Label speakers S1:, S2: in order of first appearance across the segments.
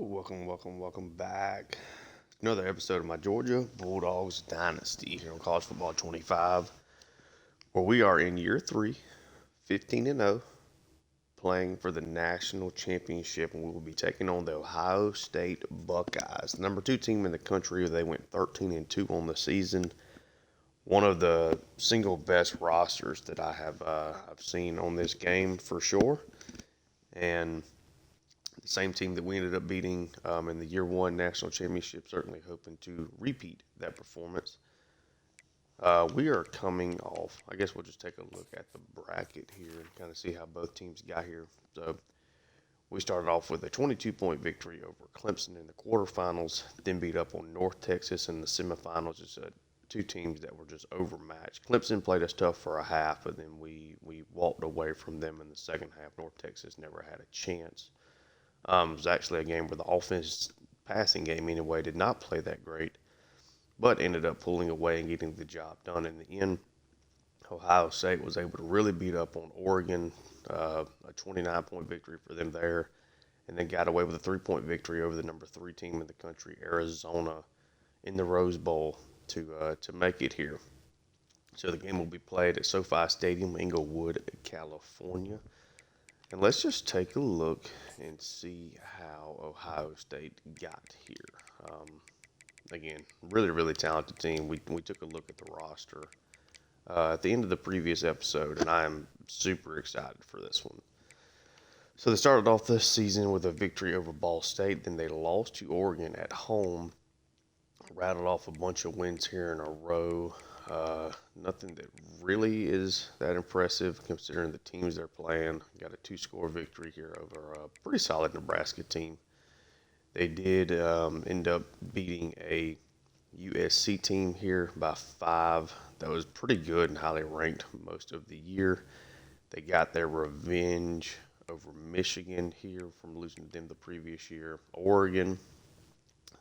S1: Welcome back. Another episode of my Georgia Bulldogs Dynasty here on College Football 25, where we are in year three, 15-0, playing for the national championship, and we will be taking on the Ohio State Buckeyes, the number two team in the country. They went 13-2 on the season. One of the single best rosters that I've seen on this game for sure, and the same team that we ended up beating in the year one national championship, certainly hoping to repeat that performance. We are coming off, I guess we'll just take a look at the bracket here and kind of see how both teams got here. So we started off with a 22-point victory over Clemson in the quarterfinals, then beat up on North Texas in the semifinals. It's two teams that were just overmatched. Clemson played us tough for a half, but then we walked away from them in the second half. North Texas never had a chance. It was actually a game where the offense, passing game anyway, did not play that great, but ended up pulling away and getting the job done in the end. Ohio State was able to really beat up on Oregon, a 29-point victory for them there, and then got away with a 3-point victory over the number 3 team in the country, Arizona, in the Rose Bowl to make it here. So the game will be played at SoFi Stadium, Inglewood, California. And let's just take a look and see how Ohio State got here. Again, really talented team. We took a look at the roster at the end of the previous episode, and I am super excited for this one. So they started off this season with a victory over Ball State. Then they lost to Oregon at home. Rattled off a bunch of wins here in a row. Nothing that really is that impressive considering the teams they're playing. Got a 2-score victory here over a pretty solid Nebraska team. They did end up beating a USC team here by 5. That was pretty good and highly ranked most of the year. They got their revenge over Michigan here from losing to them the previous year. Oregon,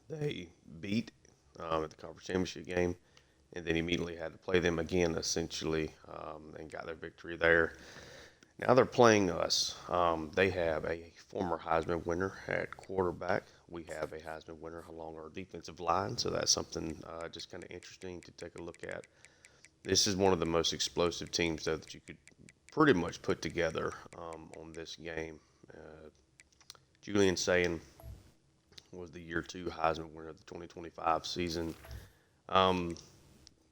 S1: they beat at the conference championship game, and then immediately had to play them again, essentially, and got their victory there. Now they're playing us. They have a former Heisman winner at quarterback. We have a Heisman winner along our defensive line, so that's something just kind of interesting to take a look at. This is one of the most explosive teams, though, that you could pretty much put together on this game. Julian Sayin was the year 2 Heisman winner of the 2025 season.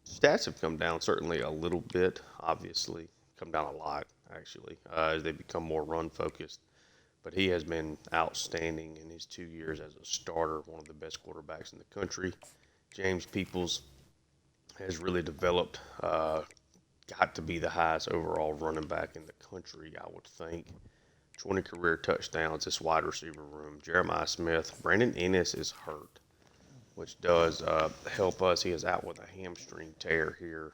S1: Stats have come down certainly a little bit, obviously. Come down a lot, actually, as they become more run-focused. But he has been outstanding in his 2 years as a starter, one of the best quarterbacks in the country. James Peoples has really developed, got to be the highest overall running back in the country, I would think. 20 career touchdowns, this wide receiver room. Jeremiah Smith. Brandon Ennis is hurt, which does help us. He is out with a hamstring tear here.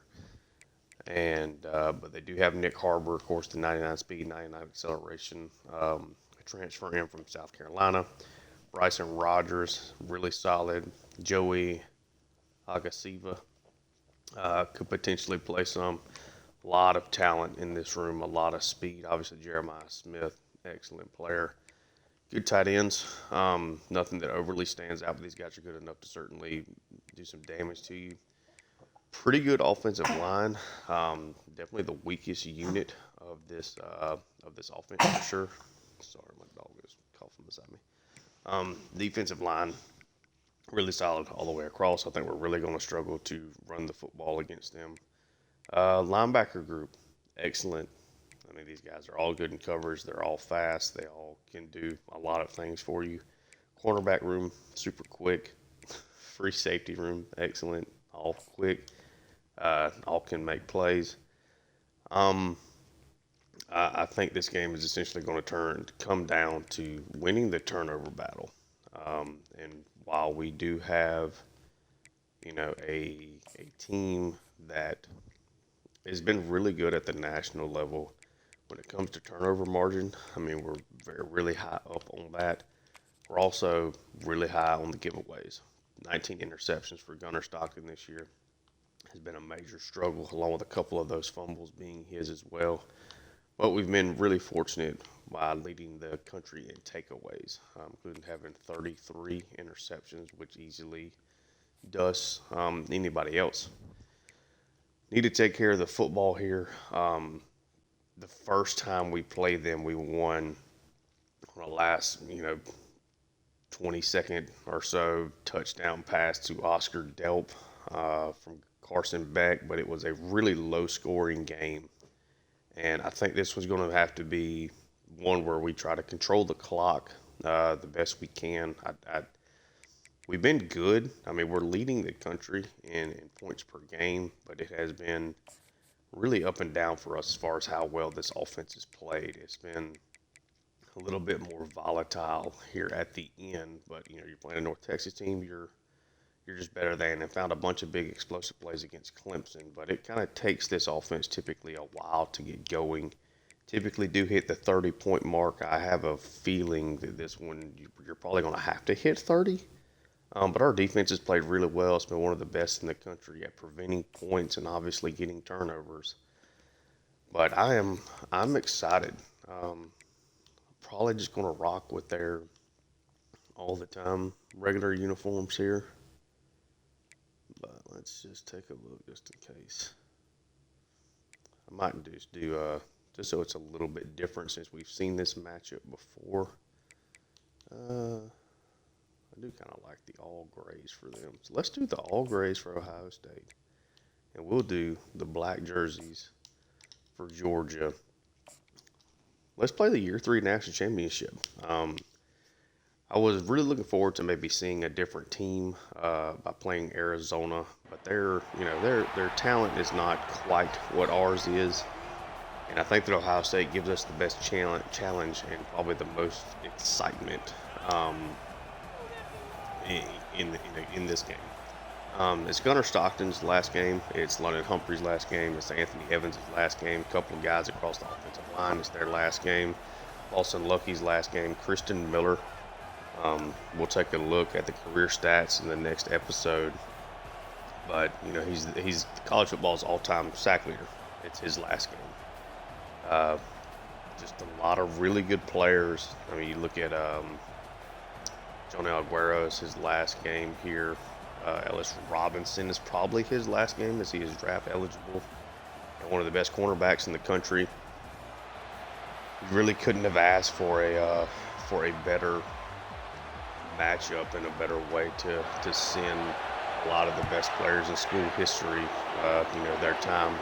S1: And but they do have Nick Harbor, of course, the 99 speed, 99 acceleration, transfer in from South Carolina. Bryson Rogers, really solid. Joey Agasiva could potentially play some. A lot of talent in this room, a lot of speed. Obviously, Jeremiah Smith, excellent player. Good tight ends. Nothing that overly stands out, but these guys are good enough to certainly do some damage to you. Pretty good offensive line. Definitely the weakest unit of this offense for sure. Sorry, my dog is coughing beside me. Defensive line, really solid all the way across. I think we're really going to struggle to run the football against them. Linebacker group, excellent. I mean, these guys are all good in coverage. They're all fast. They all can do a lot of things for you. Cornerback room, super quick. Free safety room, excellent. All quick. All can make plays. I think this game is essentially going to come down to winning the turnover battle. And while we do have, a team that has been really good at the national level when it comes to turnover margin, I mean, we're really high up on that. We're also really high on the giveaways. 19 interceptions for Gunnar Stockton this year has been a major struggle, along with a couple of those fumbles being his as well. Well, we've been really fortunate by leading the country in takeaways, including having 33 interceptions, which easily does anybody else. Need to take care of the football here. The first time we played them, we won on a last, 20-second or so touchdown pass to Oscar Delp from Carson Beck, but it was a really low-scoring game. And I think this was going to have to be one where we try to control the clock the best we can. We've been good. I mean, we're leading the country in points per game, but it has been really up and down for us as far as how well this offense is played. It's been a little bit more volatile here at the end, but you're playing a North Texas team, you're just better than, and found a bunch of big explosive plays against Clemson. But it kind of takes this offense typically a while to get going. Typically do hit the 30-point mark. I have a feeling that this one you're probably going to have to hit 30. But our defense has played really well. It's been one of the best in the country at preventing points and obviously getting turnovers. But I'm excited. Probably just going to rock with their all the time regular uniforms here. But let's just take a look just in case. I might just do just so it's a little bit different since we've seen this matchup before. I do kind of like the all grays for them. So let's do the all grays for Ohio State. And we'll do the black jerseys for Georgia. Let's play the Year 3 National Championship. I was really looking forward to maybe seeing a different team by playing Arizona, but their talent is not quite what ours is, and I think that Ohio State gives us the best challenge and probably the most excitement in this game. It's Gunnar Stockton's last game. It's London Humphrey's last game. It's Anthony Evans' last game. A couple of guys across the offensive line. It's their last game. Boston Lucky's last game. Christian Miller. We'll take a look at the career stats in the next episode. But he's college football's all-time sack leader. It's his last game. Just a lot of really good players. I mean, you look at Jonah Aguero's his last game here. Ellis Robinson is probably his last game as he is draft eligible. And one of the best cornerbacks in the country. You really couldn't have asked for a better matchup and a better way to send a lot of the best players in school history, their time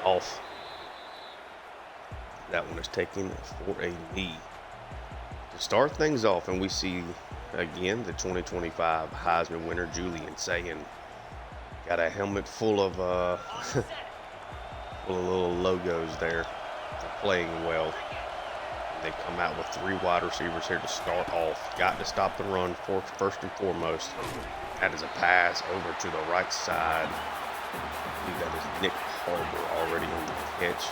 S1: off. That one is taken for a knee. To start things off, and we see again the 2025 Heisman winner Julian Sayin got a helmet full of little logos there. They're playing well. They come out with 3 wide receivers here to start off. Got to stop the run first and foremost. That is a pass over to the right side. I believe that is Nick Harbor already on the catch.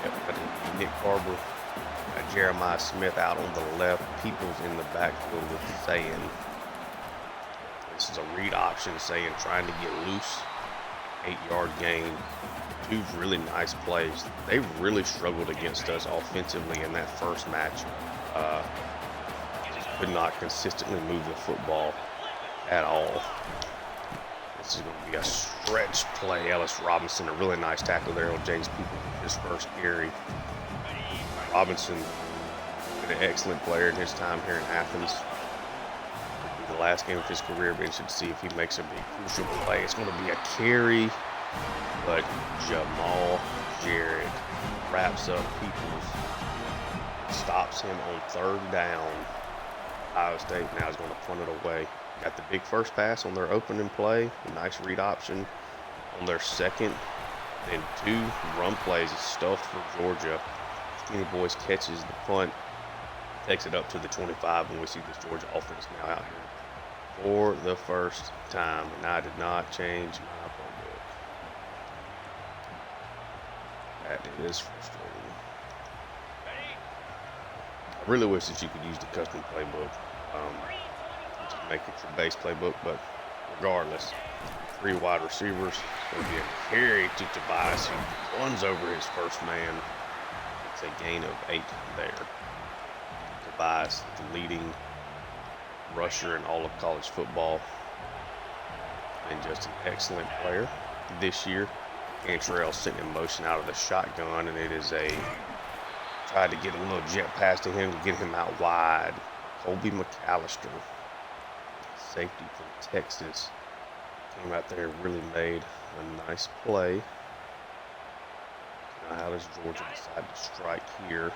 S1: Yep, that is Nick Harbor. Jeremiah Smith out on the left. Peoples in the backfield with Sayin. This is a read option. Sayin trying to get loose. 8-yard gain. 2 really nice plays. They really struggled against us offensively in that first match. Just could not consistently move the football at all. This is going to be a stretch play. Ellis Robinson, a really nice tackle there on James Peoples with his first carry. Robinson, been an excellent player in his time here in Athens. The last game of his career, but interested to see if he makes a big crucial play. It's going to be a carry, but Jamal Jarrett wraps up Peoples, stops him on 3rd down. Ohio State now is going to punt it away. Got the big first pass on their opening play, a nice read option on their second, then 2 run plays stuffed for Georgia. Skinny Boys catches the punt, takes it up to the 25, and we see this Georgia offense now out here for the first time. And I did not change my playbook. That is frustrating. I really wish that you could use the custom playbook to make it your base playbook, but regardless, 3 wide receivers. It's going to be a carry to Tobias, who runs over his first man. It's a gain of 8 there. Tobias, the leading rusher in all of college football, and just an excellent player this year. Cantrell sent in motion out of the shotgun, and it is tried to get a little jet pass to him to get him out wide. Colby McAllister, safety from Texas, came out there and really made a nice play. Now how does Georgia decide to strike here?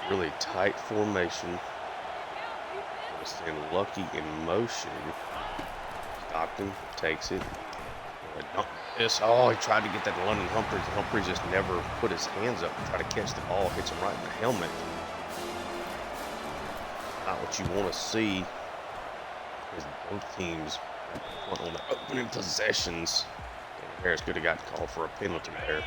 S1: Really tight formation. Gonna send Lucky in motion. Stockton takes it. He tried to get that to London Humphreys. Humphreys just never put his hands up to try to catch the ball. Hits him right in the helmet. Not what you want to see. Because both teams went on the opening possessions. And Harris could have got called for a penalty there.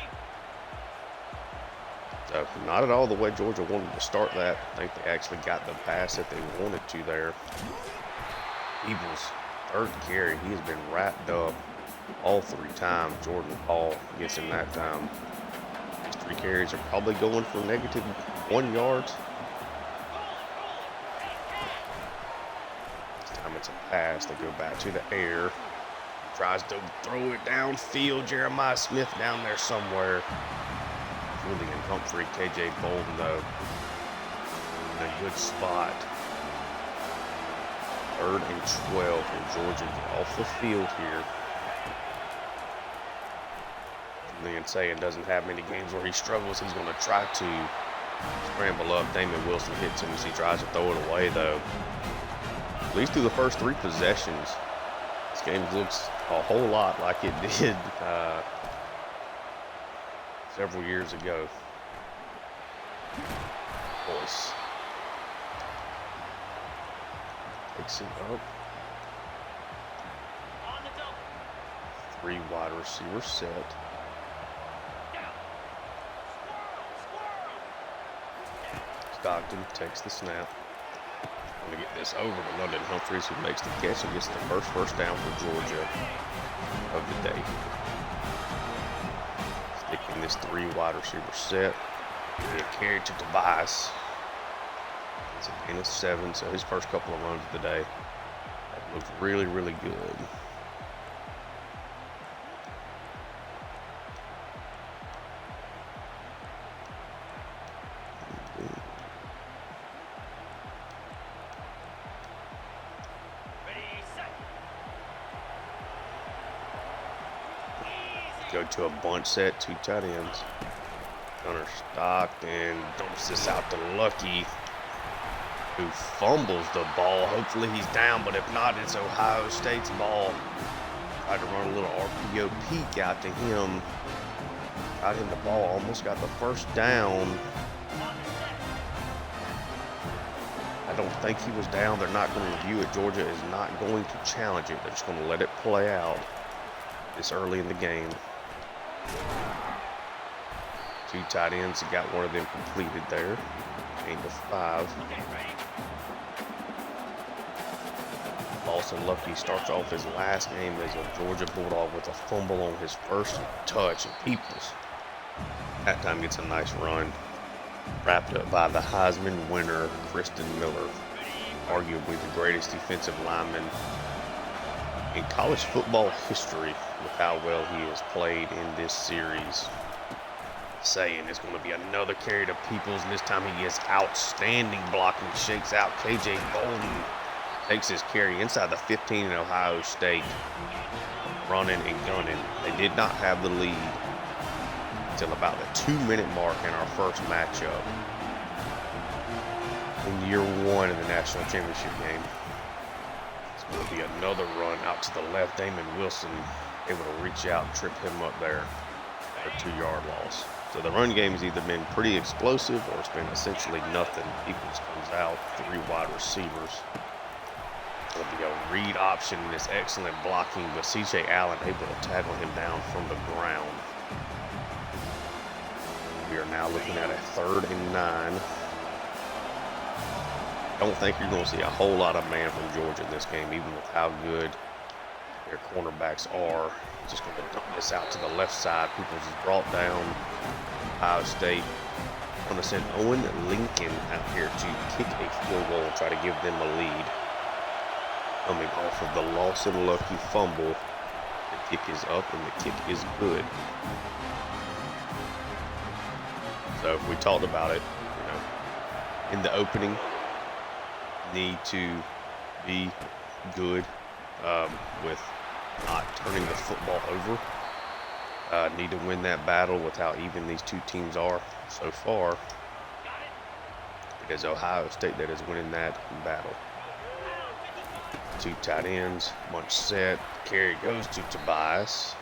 S1: So not at all the way Georgia wanted to start that. I think they actually got the pass that they wanted to there. Eagles, third carry. He has been wrapped up all 3 times. Jordan Paul gets him that time. These 3 carries are probably going for -1 yard. This time it's a pass. They go back to the air. Tries to throw it downfield. Jeremiah Smith down there somewhere. Julian Humphrey, KJ Bolden, though, in a good spot. 3rd and 12, and Georgia get off the field here. Julian saying doesn't have many games where he struggles. He's going to try to scramble up. Damon Wilson hits him as he tries to throw it away, though. At least through the first 3 possessions, this game looks a whole lot like it did several years ago. Boyce takes it up. 3 wide receiver set. Stockton takes the snap. Going to get this over to London Humphreys, who makes the catch and gets the first down for Georgia of the day. Sticking this 3 wide receiver set. Get carried to Tobias. It's a gain of 7, so his first couple of runs of the day looked really, really good. Go to a bunch set, 2 tight ends. Gunner Stockton dumps this out to Lucky, who fumbles the ball. Hopefully he's down, but if not, it's Ohio State's ball. Tried to run a little RPO peek out to him. Got him the ball, almost got the first down. I don't think he was down. They're not going to review it. Georgia is not going to challenge it. They're just going to let it play out this early in the game. 2 tight ends, got one of them completed there. Gain of 5. Boston Lucky starts off his last game as a Georgia Bulldog with a fumble on his first touch. And Peoples, that time gets a nice run. Wrapped up by the Heisman winner, Kristen Miller. Arguably the greatest defensive lineman in college football history with how well he has played in this series. Saying it's going to be another carry to Peoples, and this time he gets outstanding blocking. Shakes out KJ Bolden. Takes his carry inside the 15 in Ohio State. Running and gunning. They did not have the lead until about the 2-minute mark in our first matchup in year 1 in the national championship game. It's going to be another run out to the left. Damon Wilson able to reach out and trip him up there for a 2-yard loss. So the run game has either been pretty explosive or it's been essentially nothing. Peoples comes out, 3 wide receivers. It'll be a read option in this excellent blocking, but C.J. Allen able to tackle him down from the ground. We are now looking at a 3rd and 9. Don't think you're going to see a whole lot of man from Georgia in this game, even with how good their cornerbacks are. Just going to dump this out to the left side. Peoples is brought down. Ohio State going to send Owen Lincoln out here to kick a field goal and try to give them a lead. Coming off of the Lawson Lucky fumble. The kick is up and the kick is good. So if we talked about it, in the opening, need to be good with not turning the football over. Need to win that battle with how even these two teams are so far. It is Ohio State that is winning that battle. Two tight ends, bunch set. Carry goes to Tobias.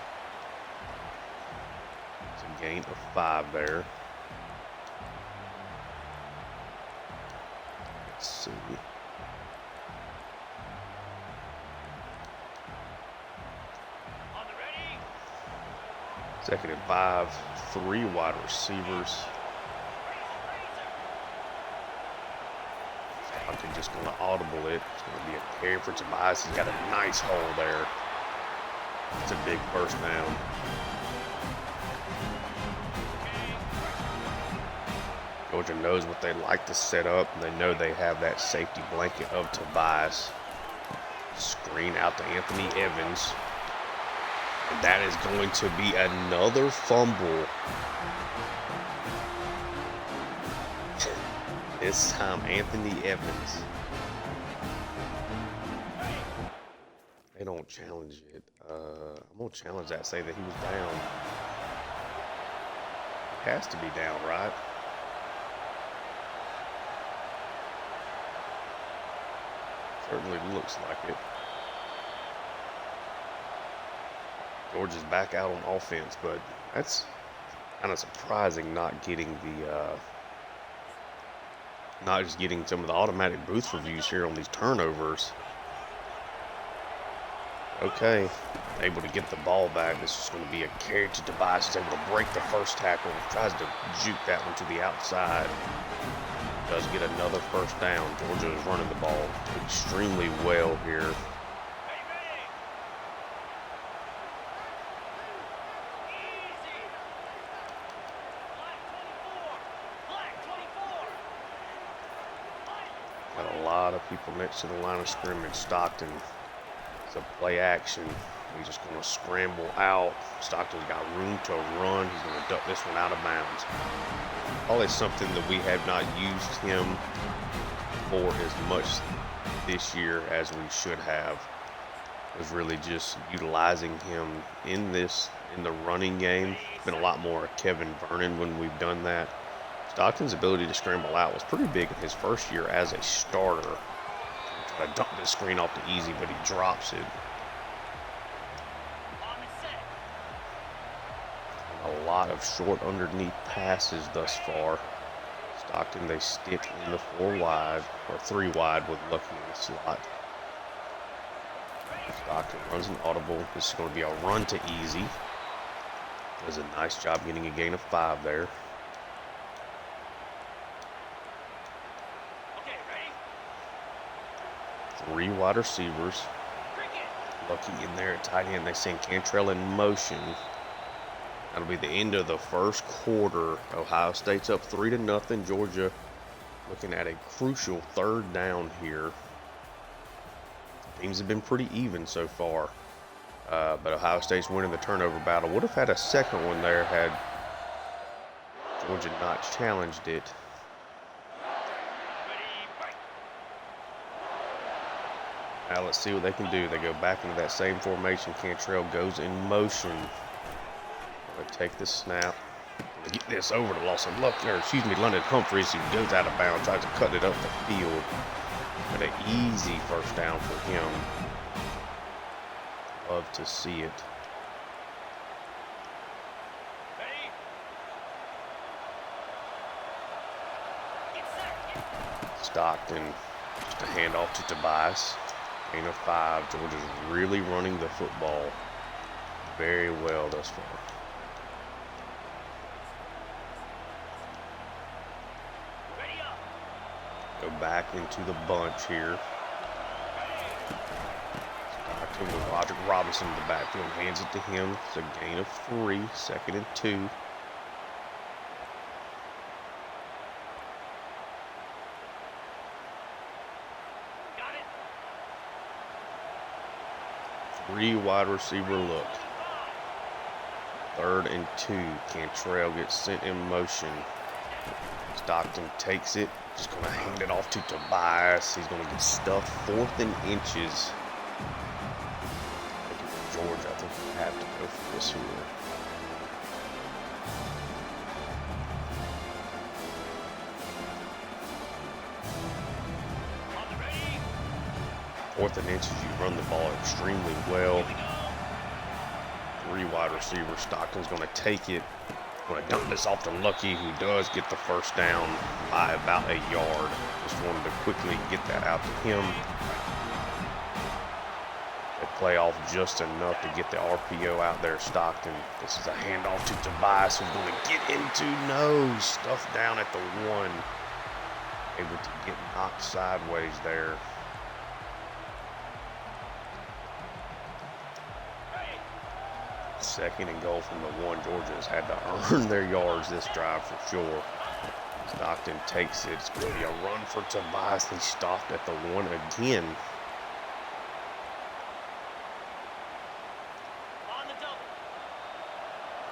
S1: It's a gain of 5 there. Let's see. Second and 5, 3 wide receivers. I'm just going to audible it. It's going to be a carry for Tobias. He's got a nice hole there. It's a big first down. Georgia knows what they like to set up. They know they have that safety blanket of Tobias. Screen out to Anthony Evans. And that is going to be another fumble. This time, Anthony Evans. They don't challenge it. I'm going to challenge that, say that he was down. He has to be down, right? Certainly looks like it. Georgia's back out on offense, but that's kind of surprising not getting the not just getting some of the automatic booth reviews here on these turnovers. Okay, able to get the ball back. This is going to be a carry to Tobias. He's able to break the first tackle. Tries to juke that one to the outside. Does get another first down. Georgia is running the ball extremely well here. Got a lot of people next to the line of scrimmage. Stockton, it's a play action. He's just going to scramble out. Stockton's got room to run. He's going to duck this one out of bounds. Probably something that we have not used him for as much this year as we should have. Was really just utilizing him in the running game. Been a lot more Kevin Vernon when we've done that. Stockton's ability to scramble out was pretty big in his first year as a starter. Try to dump this screen off to easy, but he drops it. A lot of short underneath passes thus far. Stockton, they stick in the 4 wide or 3 wide with Lucky in the slot. Stockton runs an audible. This is going to be a run to easy. Does a nice job getting a gain of 5 there. Okay, ready? 3 wide receivers. Lucky in there at tight end. They send Cantrell in motion. That'll be the end of the first quarter. Ohio State's up 3-0. Georgia looking at a crucial 3rd down here. Teams have been pretty even so far. But Ohio State's winning the turnover battle. Would have had a second one there had Georgia not challenged it. Now let's see what they can do. They go back into that same formation. Cantrell goes in motion. They take the snap. They get this over to London Humphreys, who goes out of bounds, tries to cut it up the field. But an easy first down for him. Love to see it. Stockton, just a handoff to Tobias. Gain of 5. Georgia's really running the football very well thus far. Go back into the bunch here. To Roderick Robinson in the backfield, hands it to him. It's a gain of 3, 2nd and 2. Three wide receiver look. 3rd and 2. Cantrell gets sent in motion. Stockton takes it. Just going to hand it off to Tobias. He's going to get stuffed 4th and inches. Georgia, I think we have to go for this here. Fourth and inches, you run the ball extremely well. 3 wide receivers. Stockton's going to take it. Going to dump this off to Lucky, who does get the first down by about a yard. Just wanted to quickly get that out to him. They play off just enough to get the RPO out there. Stockton. This is a handoff to Tobias, who's going to get into nose. Stuffed down at the 1. Able to get knocked sideways there. Second and goal from the 1. Georgia has had to earn their yards this drive for sure. Stockton takes it. It's going to be a run for Tobias. He stopped at the 1 again.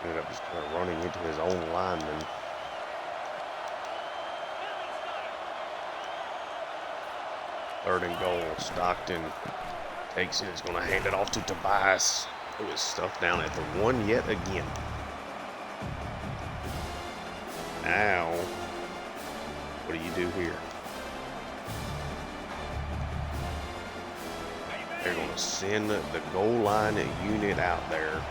S1: Ended up just kind of running into his own lineman. Third and goal. Stockton takes it. He's going to hand it off to Tobias. Who is stuffed down at the 1 yet again. Now, what do you do here? They're going to send the goal line unit out there.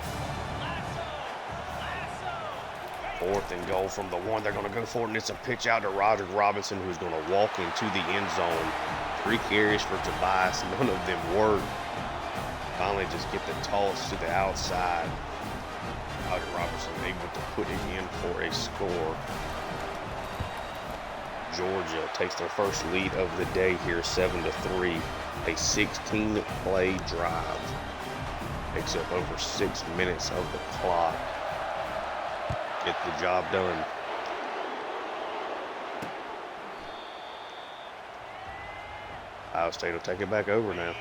S1: 4th and goal from the 1. They're going to go for it, and it's a pitch out to Roderick Robinson, who's going to walk into the end zone. 3 carries for Tobias. None of them work. Finally just get the toss to the outside. Roderick Robinson able to put it in for a score. Georgia takes their first lead of the day here, 7-3. A 16-play drive. Takes up over 6 minutes of the clock. Get the job done. Ohio State will take it back over now.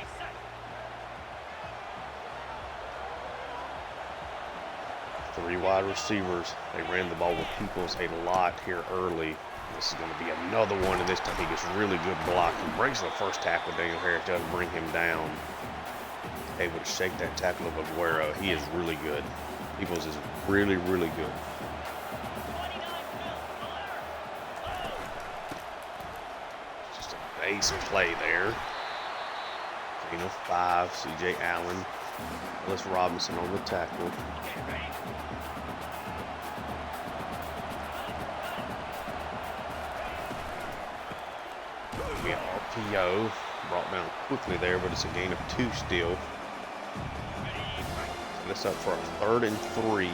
S1: Three wide receivers. They ran the ball with Peoples a lot here early. This is going to be another one, and this time he gets really good block. He breaks the first tackle. Daniel Harris does bring him down. Able to shake that tackle of Aguero. He is really good. Peoples is really, really good. Just a base play there. Gain of 5. C.J. Allen. Ellis Robinson on the tackle. We have RPO brought down quickly there, but it's a gain of 2 still. Set us up for a 3rd and 3.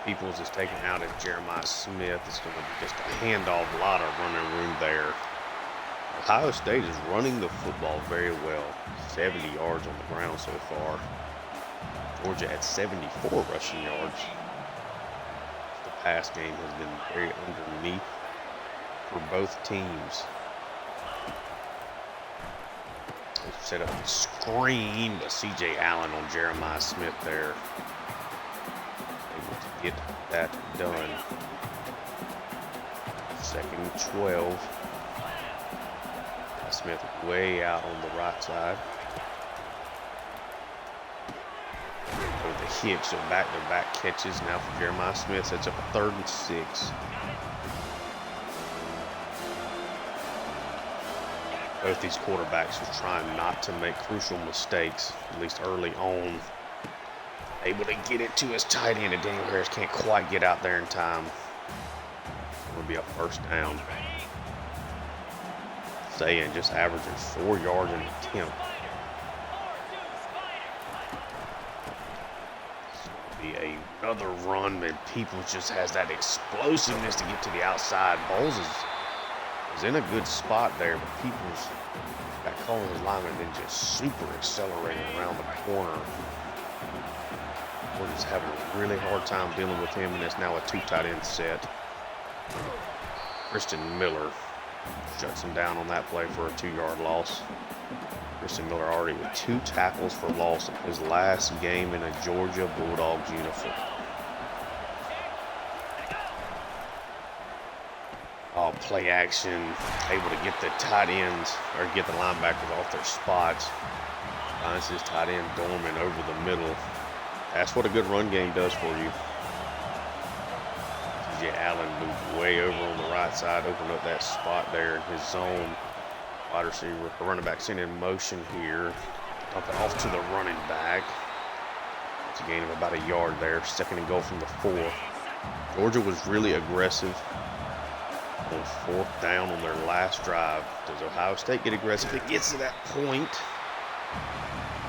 S1: Peoples is taken out at Jeremiah Smith. It's going to be just a handoff, a lot of running room there. Ohio State is running the football very well. 70 yards on the ground so far. Georgia at 74 rushing yards. The pass game has been very underneath for both teams. Set up a screen, but C.J. Allen on Jeremiah Smith there. Able to get that done. 2nd and 12. Smith way out on the right side. With the hit, so back-to-back catches now for Jeremiah Smith. Sets up a 3rd and 6. Both these quarterbacks are trying not to make crucial mistakes, at least early on. Able to get it to his tight end, and Daniel Harris can't quite get out there in time. It will be a 1st down. Saying just averaging 4 yards an attempt. This will be another run, and Peoples just has that explosiveness to get to the outside. Bowles is is in a good spot there, but Peoples got caught on his lineman and then just super accelerating around the corner. We're just having a really hard time dealing with him, and it's now a 2 tight end set. Christian Miller shuts him down on that play for a 2-yard loss. Christian Miller already with 2 tackles for loss in his last game in a Georgia Bulldogs uniform. Oh, play action, able to get the tight ends, or get the linebackers off their spots. Finds his tight end Dorman over the middle. That's what a good run game does for you. TJ Allen moved way over on the right side, opened up that spot there in his zone. Wide receiver, the running back sent in motion here. Dump it off to the running back. It's a gain of about a yard there. 2nd and goal from the 4. Georgia was really aggressive on 4th down on their last drive. Does Ohio State get aggressive? It gets to that point.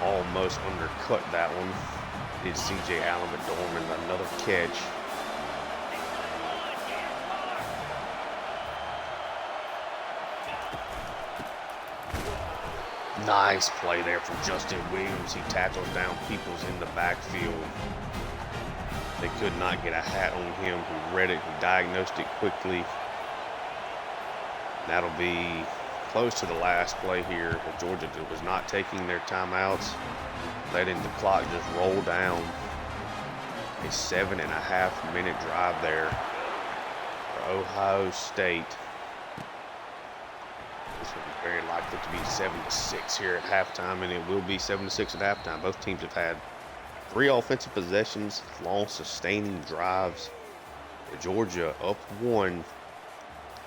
S1: Almost undercut that one. Did C.J. Allen, but Dorman another catch. Nice play there from Justin Williams. He tackles down Peoples in the backfield. They could not get a hat on him. He read it, he diagnosed it quickly. That'll be close to the last play here. Georgia was not taking their timeouts, letting the clock just roll down. A 7.5-minute drive there for Ohio State. This will be very likely to be 7-6 here at halftime, and it will be 7-6 at halftime. Both teams have had 3 offensive possessions, long sustaining drives. Georgia up 1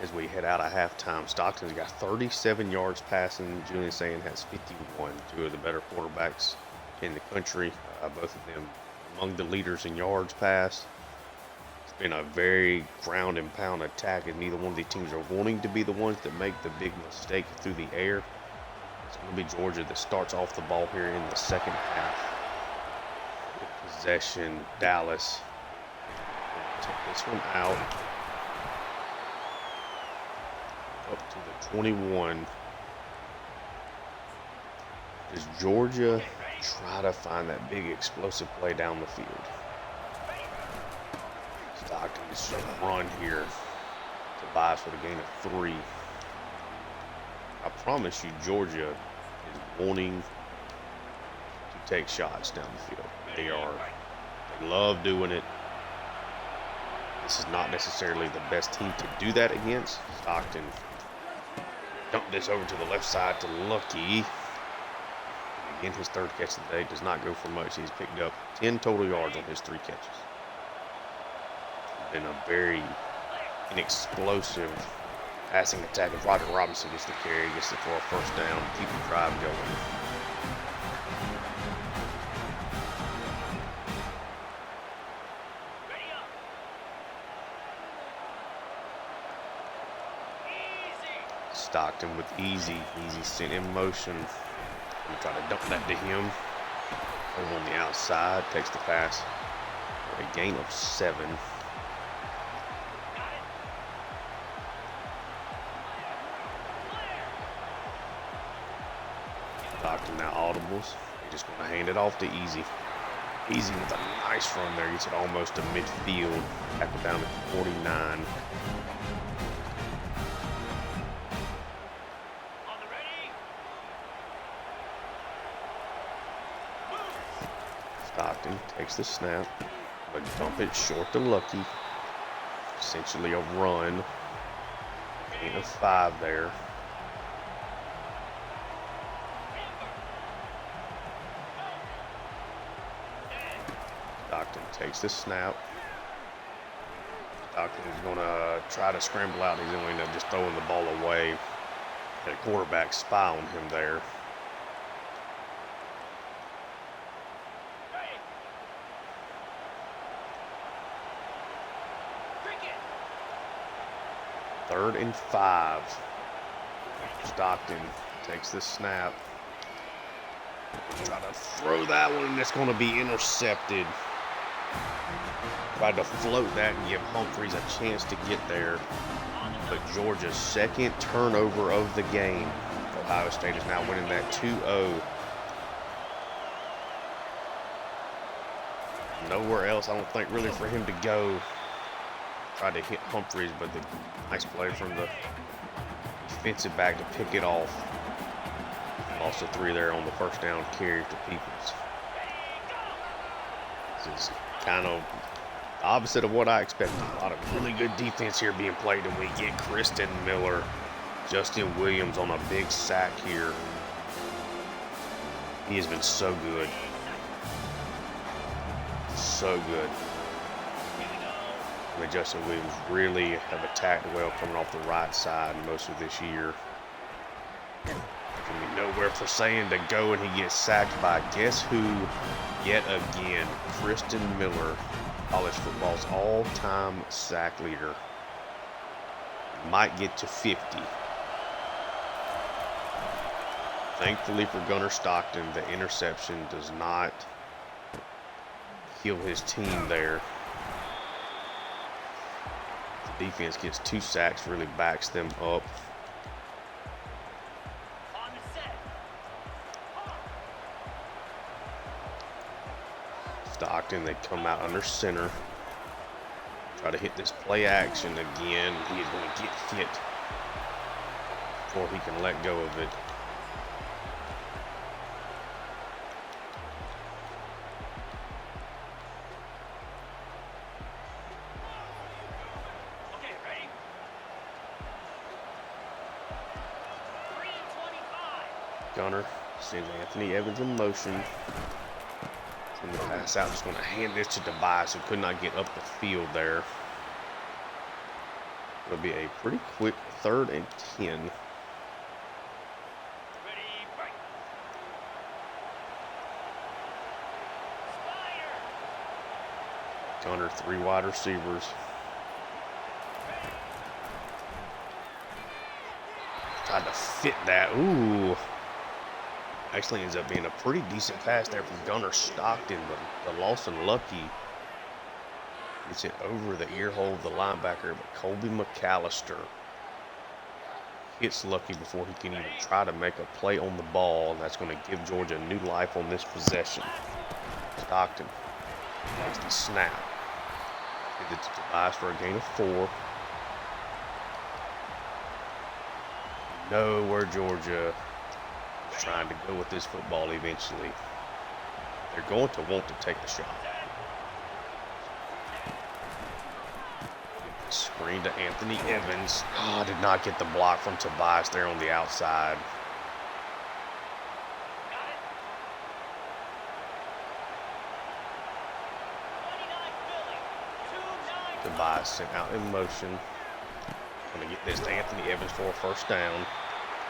S1: as we head out of halftime. Stockton's got 37 yards passing. Julian Sand has 51. 2 of the better quarterbacks in the country. Both of them among the leaders in yards passed. It's been a very ground and pound attack, and neither one of the teams are wanting to be the ones that make the big mistake through the air. It's going to be Georgia that starts off the ball here in the second half. With possession, Dallas. Take this one out. Up to the 21. Does Georgia try to find that big explosive play down the field? Stockton is just run here to buy for the gain of 3. I promise you, Georgia is wanting to take shots down the field. They love doing it. This is not necessarily the best team to do that against. Stockton dumped this over to the left side to Lucky. Again, his 3rd catch of the day does not go for much. He's picked up 10 total yards on his 3 catches. Been a very explosive passing attack. If Roger Robinson gets the carry, gets the 1st down, keep the drive going. Stockton with easy sent in motion. We try to dump that to him. Over on the outside, takes the pass for a gain of 7. Stockton now audibles. They're just going to hand it off to Easy. Easy with a nice run there. Gets it almost to midfield. Tackle down at 49. Stockton takes the snap, but dump it short to Lucky. Essentially a run. Gain of 5 there. Stockton takes the snap. Stockton is going to try to scramble out. He's going to end up just throwing the ball away. Had a quarterback spy on him there. Third and 5. Stockton takes the snap. Try to throw that one, and it's going to be intercepted. Tried to float that and give Humphreys a chance to get there. But Georgia's second turnover of the game. Ohio State is now winning that 2-0. Nowhere else, I don't think, really for him to go. Tried to hit Humphreys, but the nice play from the defensive back to pick it off. Also 3 there on the first down carry to Peoples. This is kind of opposite of what I expected. A lot of really good defense here being played, and we get Kristen Miller, Justin Williams on a big sack here. He has been so good. So good. I mean, Justin Williams really have attacked well coming off the right side most of this year. Can be nowhere for saying to go, and he gets sacked by guess who yet again? Kristen Miller, college football's all-time sack leader. Might get to 50. Thankfully for Gunnar Stockton, the interception does not kill his team there. The defense gets 2 sacks, really backs them up. Stockton, they come out under center. Try to hit this play action again. He is going to get hit before he can let go of it.
S2: Okay, ready? 3:25.
S1: Gunner sends Anthony Evans in motion. And the pass out, just going to hand this to Tobias, who could not get up the field there. It'll be a pretty quick 3rd and 10.
S2: Ready, break. Fire.
S1: Gunner, 3 wide receivers. Tried to fit that. Ooh. Actually ends up being a pretty decent pass there from Gunnar Stockton, but the Lawson Lucky gets it over the ear hole of the linebacker, but Colby McAllister hits Lucky before he can even try to make a play on the ball, and that's going to give Georgia new life on this possession. Stockton takes the snap. Gives it to Tobias for a gain of 4. Nowhere Georgia trying to go with this football eventually. They're going to want to take the shot. Screen to Anthony Evans. Oh, did not get the block from Tobias there on the outside. Tobias sent out in motion. Going to get this to Anthony Evans for a first down.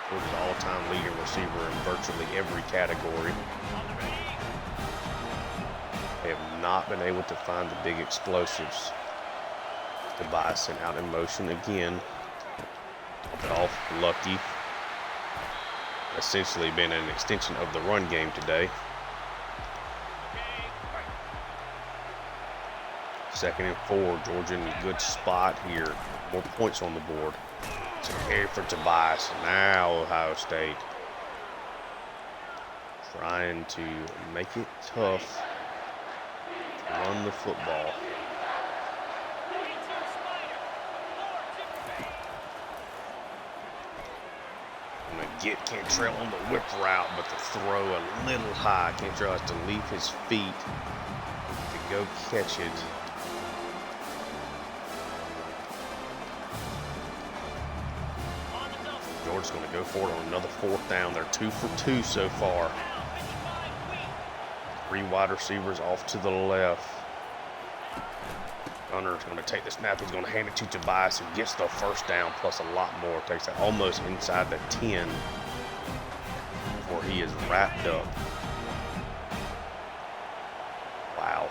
S1: Georgia's all-time leading receiver in virtually every category. They have not been able to find the big explosives. Tobias sent out in motion again. Off Lucky. Essentially been an extension of the run game today. 2nd and 4. Georgia in a good spot here. More points on the board. It's a carry for Tobias. Now Ohio State trying to make it tough to run the football. Get Cantrell on the whip route, but the throw a little high. Cantrell has to leave his feet to go catch it. Georgia's going to go for it on another 4th down. They're 2 for 2 so far. 3 wide receivers off to the left. Gunner's going to take the snap. He's going to hand it to Tobias, who gets the first down plus a lot more. Takes it almost inside the 10 before he is wrapped up. Wow.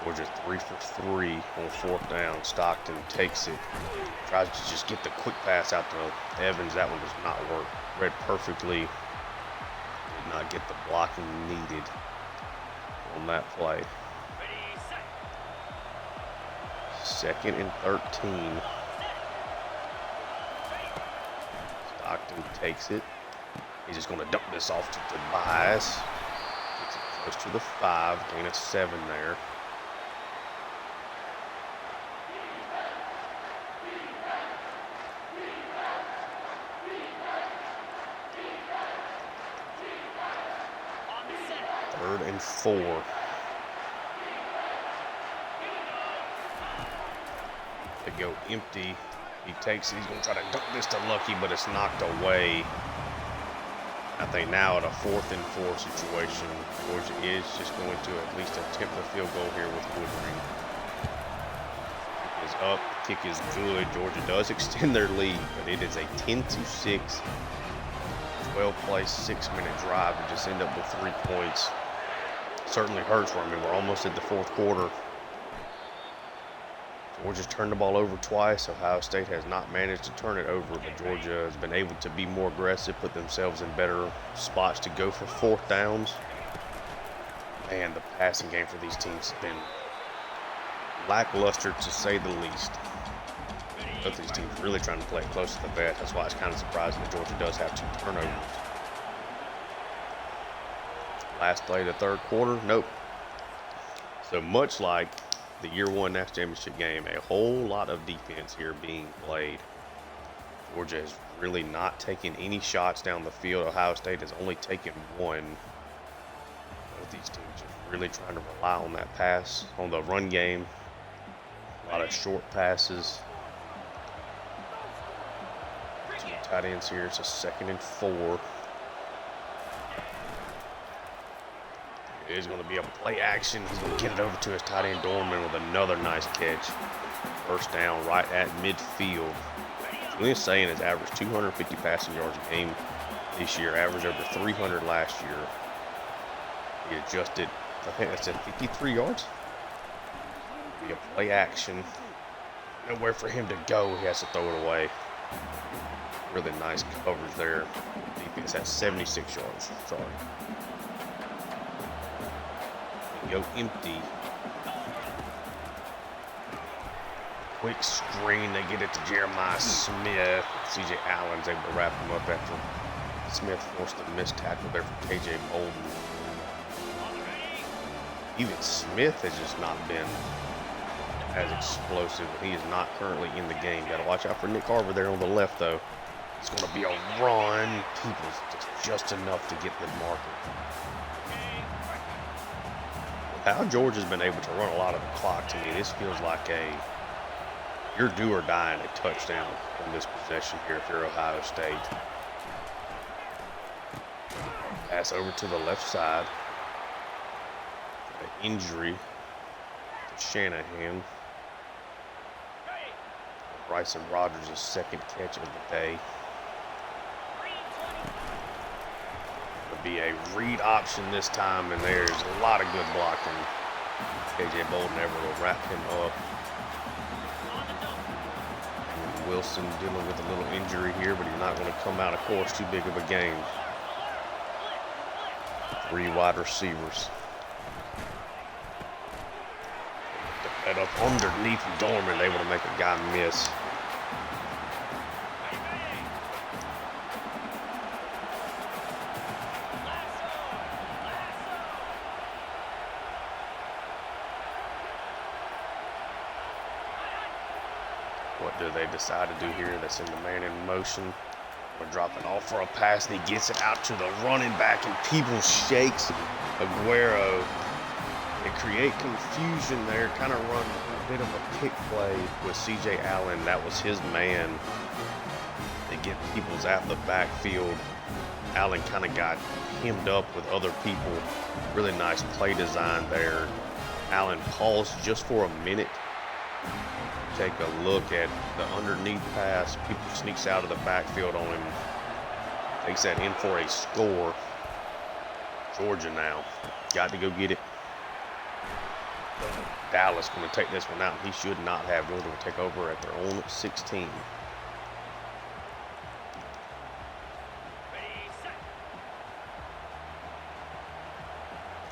S1: Georgia 3 for 3 on 4th down. Stockton takes it. Tries to just get the quick pass out to Evans. That one does not work. Read perfectly. Did not get the blocking needed. on that play.
S2: Ready, set.
S1: 2nd and 13. Stockton takes it. He's just going to dump this off to Tobias. Gets it close to the 5, gain of 7 there.
S2: On
S1: 3rd and 4. They go empty. He takes it. He's going to try to dunk this to Lucky, but it's knocked away. I think now at a 4th and 4 situation, Georgia is just going to at least attempt a field goal here with Woodring. Kick is up. Kick is good. Georgia does extend their lead, but it is a 10-6, 12-play, 6-minute drive to just end up with 3 points. Certainly hurts for me. We're almost at the 4th quarter. Georgia's turned the ball over twice. Ohio State has not managed to turn it over, but Georgia has been able to be more aggressive, put themselves in better spots to go for 4th downs. Man, the passing game for these teams has been lackluster to say the least. Both these teams really trying to play it close to the vest. That's why it's kind of surprising that Georgia does have 2 turnovers. Last play of the 3rd quarter, nope. So much like the Year 1 National Championship game, a whole lot of defense here being played. Georgia has really not taken any shots down the field. Ohio State has only taken 1. Both these teams are really trying to rely on that pass, on the run game. A lot of short passes. 2 tight ends here. It's a 2nd and 4. He's going to be able to play action. He's going to get it over to his tight end Dorman with another nice catch. 1st down right at midfield. Julian Sayin has averaged 250 passing yards a game this year, averaged over 300 last year. He adjusted, I think that's at 53 yards. Be a play action. Nowhere for him to go. He has to throw it away. Really nice coverage there. Defense has 76 yards. Sorry. Go empty. Quick screen. They get it to Jeremiah Smith. C.J. Allen's able to wrap him up after Smith forced a missed tackle there from K.J. Bolden. Even Smith has just not been as explosive. He is not currently in the game. Got to watch out for Nick Carver there on the left, though. It's going to be a run. People's just enough to get the marker. How Georgia's been able to run a lot of the clock, to me, this feels like you're do or die in a touchdown on this possession here if you're Ohio State. Pass over to the left side. An injury to Shanahan. Bryson Rogers' 2nd catch of the day. Be a read option this time, and there's a lot of good blocking. K.J. Bolden ever will wrap him up. Wilson dealing with a little injury here, but he's not going to come out, of course, too big of a game. 3 wide receivers. That up underneath Dorman, able to make a guy miss. What do they decide to do here? They send the man in motion. We're dropping off for a pass, and he gets it out to the running back, and Peebles shakes Aguero. They create confusion there, kind of run a bit of a pick play with C.J. Allen. That was his man. They get Peebles out the backfield. Allen kind of got hemmed up with other people. Really nice play design there. Allen paused just for a minute. Take a look at the underneath pass. People sneaks out of the backfield on him. Takes that in for a score. Georgia now. Got to go get it. Dallas going to take this one out. He should not have. Georgia will take over at their own 16.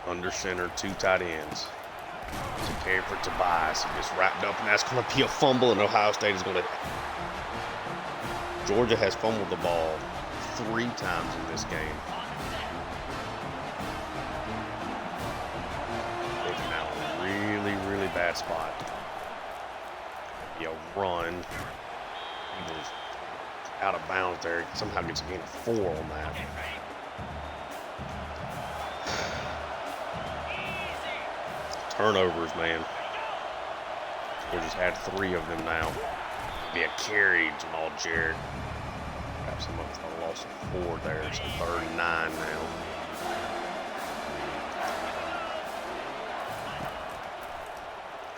S1: Under center, 2 tight ends. So carry for Tobias. He gets wrapped up, and that's going to be a fumble, and Ohio State is going to... Georgia has fumbled the ball 3 times in this game. It's now a really, really bad spot. Be a run. He was out of bounds there. Somehow gets a gain of 4 on that. Turnovers, man. Georgia's had 3 of them now. Be a carry, Jamal Jarrett. Got some of a loss of 4 there. So 3rd and 9 now.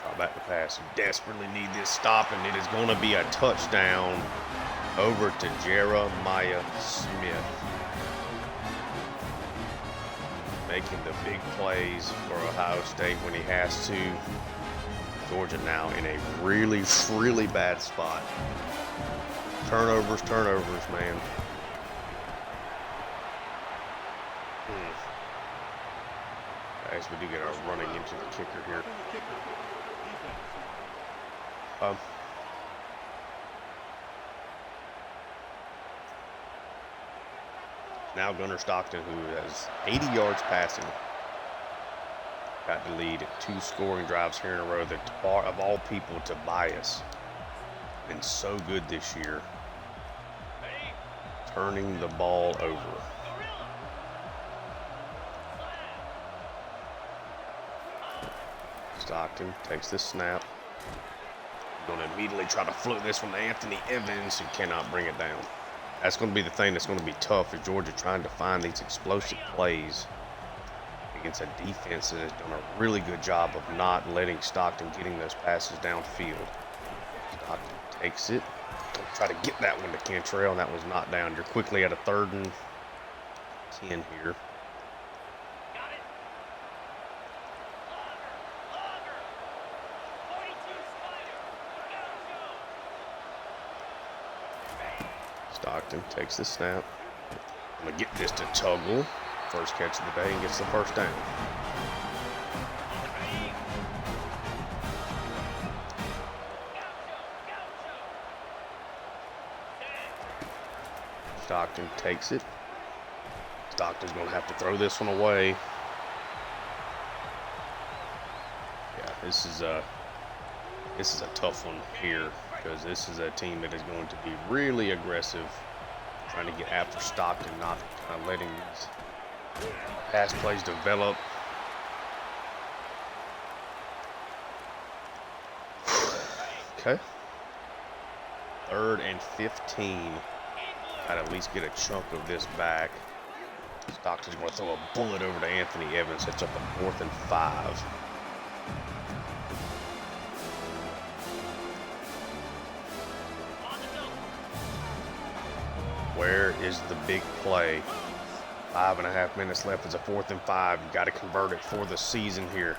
S1: Try back to pass. You desperately need this stop, and it is going to be a touchdown over to Jeremiah Smith. Making the big plays for Ohio State when he has to. Georgia now in a really, really bad spot. Turnovers, man. Guys, we do get our running into the kicker here. Now Gunnar Stockton, who has 80 yards passing, got the lead at 2 scoring drives here in a row. That of all people, Tobias been so good this year, turning the ball over. Stockton takes this snap. Going to immediately try to flip this one to Anthony Evans, who cannot bring it down. That's going to be the thing that's going to be tough, is Georgia trying to find these explosive plays against a defense that has done a really good job of not letting Stockton getting those passes downfield. Stockton takes it. Going to try to get that one to Cantrell, and that was not down. You're quickly at a 3rd and 10 here. Stockton takes the snap. I'm going to get this to Tuggle. First catch of the day, and gets the 1st down. Stockton takes it. Stockton's going to have to throw this one away. Yeah, this is a tough one here, because this is a team that is going to be really aggressive, trying to get after Stockton, not kind of letting these pass plays develop. Okay. 3rd and 15. Got to at least get a chunk of this back. Stockton's going to throw a bullet over to Anthony Evans. Sets up a 4th and 5. Where is the big play? 5.5 minutes left. It's a 4th and 5. You got to convert it for the season here.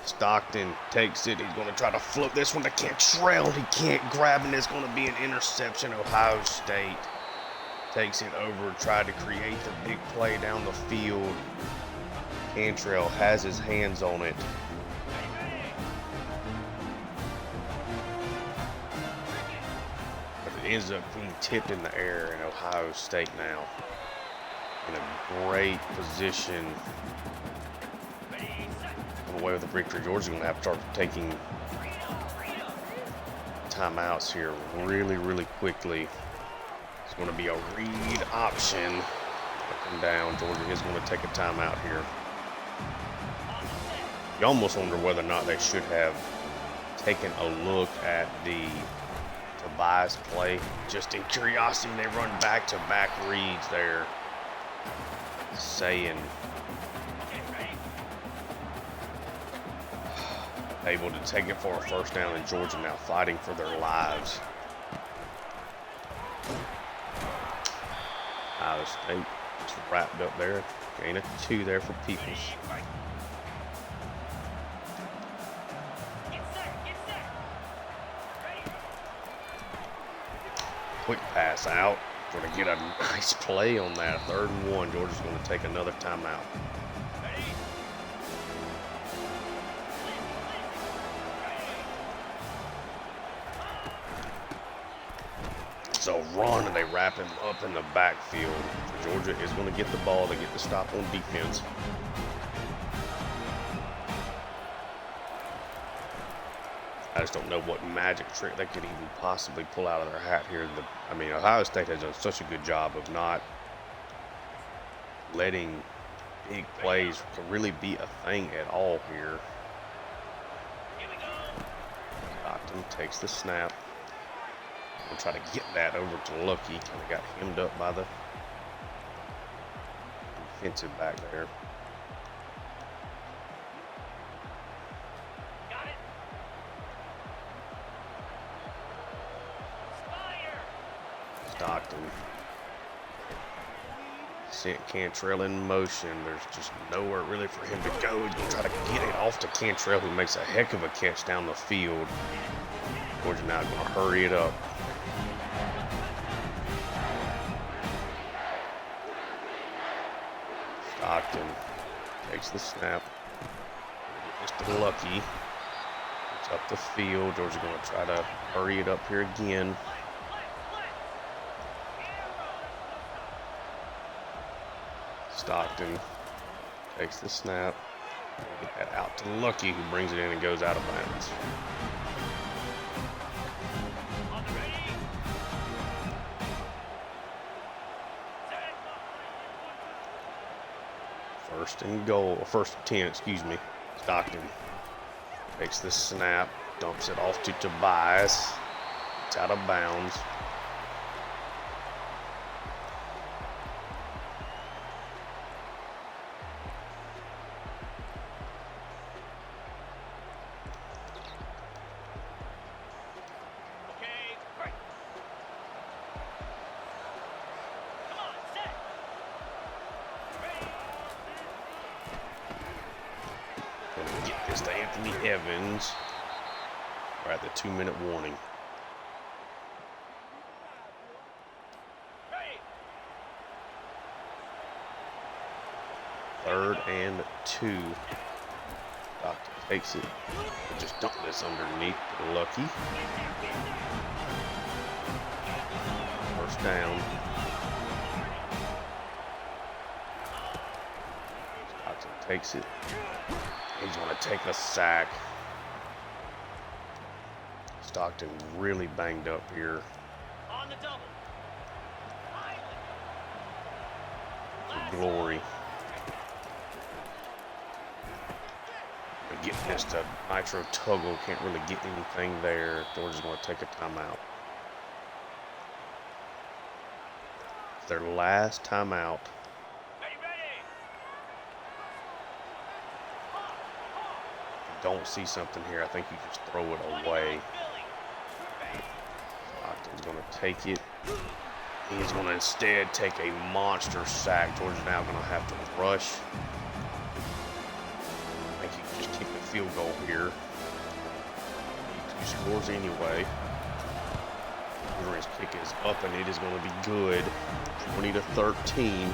S1: Stockton takes it. He's going to try to flip this one to Cantrell. He can't grab it. It's going to be an interception. Ohio State takes it over, tried to create the big play down the field. Cantrell has his hands on it. Ends up being tipped in the air, in Ohio State now in a great position away with the victory. Georgia's going to have to start taking timeouts here really, really quickly. It's going to be a read option up and down. Georgia is going to take a timeout here. You almost wonder whether or not they should have taken a look at the Tobias play, just in curiosity. They run back-to-back reads there, saying able to take it for a 1st down, and Georgia now fighting for their lives. Ohio State just wrapped up there. Gain of 2 there for Peoples. Quick pass out. Going to get a nice play on that. 3rd and 1. Georgia's going to take another timeout. So run, and they wrap him up in the backfield. Georgia is going to get the ball. They get the stop on defense. I just don't know what magic trick they could even possibly pull out of their hat here. I mean, Ohio State has done such a good job of not letting big plays really be a thing at all here. Stockton takes the snap. We'll try to get that over to Lucky. Kind of got hemmed up by the defensive back there.
S2: Got it.
S1: Stockton sent Cantrell in motion. There's just nowhere really for him to go. He's going to try to get it off to Cantrell, who makes a heck of a catch down the field. Georgia now going to hurry it up. Stockton takes the snap. Mr. Lucky. It's up the field. Georgia's going to try to hurry it up here again. Stockton takes the snap. Get that out to Lucky, who brings it in and goes out of bounds. First and goal, or first and 10, excuse me. Stockton takes the snap, dumps it off to Tobias. It's out of bounds. Get this to Anthony Evans. We're at the 2-minute warning. Third and 2. Doctor takes it. Just dump this underneath. Lucky. First down. Stockton takes it. He's going to take a sack. Stockton really banged up here.
S2: On the double.
S1: Glory. Getting this to Nitro Tuggle. Can't really get anything there. Georgia's going to take a timeout. It's their last timeout. Don't see something here, I think you just throw it away. Stockton's going to take it. He's going to instead take a monster sack. Georgia's now going to have to rush. I think he can just kick the field goal here. He scores anyway. His kick is up and it is going to be good. 20-13.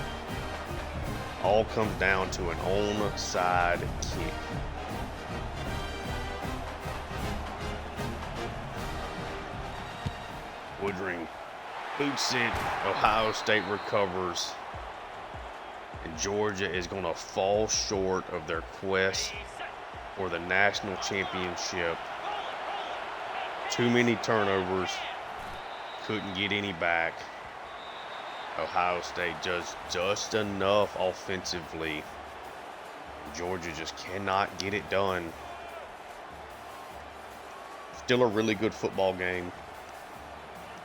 S1: All comes down to an onside kick. Woodring boots it. Ohio State recovers. And Georgia is going to fall short of their quest for the national championship. Too many turnovers. Couldn't get any back. Ohio State does just enough offensively. Georgia just cannot get it done. Still a really good football game.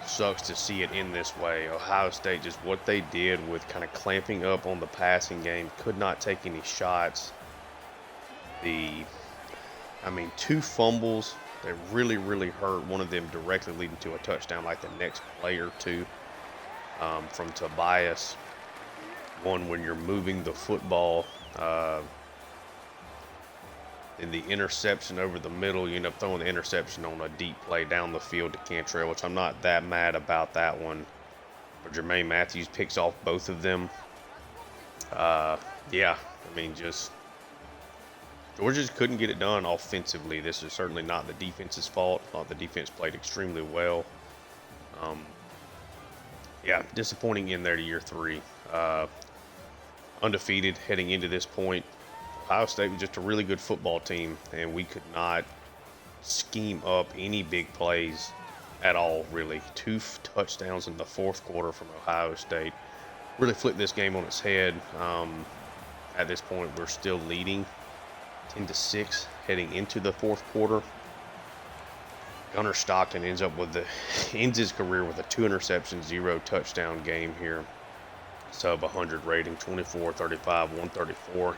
S1: Sucks to see it in this way. Ohio State, just what they did with kind of clamping up on the passing game, could not take any shots. 2 fumbles that really hurt. One of them directly leading to a touchdown, like the next play or two, from Tobias. One when you're moving the football, in the interception over the middle, you end up throwing the interception on a deep play down the field to Cantrell, which I'm not that mad about that one. But Jermaine Matthews picks off both of them. Just Georgia just couldn't get it done offensively. This is certainly not the defense's fault. I thought the defense played extremely well. yeah, disappointing in there to year 3. Undefeated heading into this point. Ohio State was just a really good football team, and we could not scheme up any big plays at all, really. 2 touchdowns in the fourth quarter from Ohio State really flipped this game on its head. At this point, we're still leading 10-6 heading into the fourth quarter. Gunnar Stockton ends his career with a 2 interception, 0 touchdown game here. Sub 100 rating, 24, 35, 134.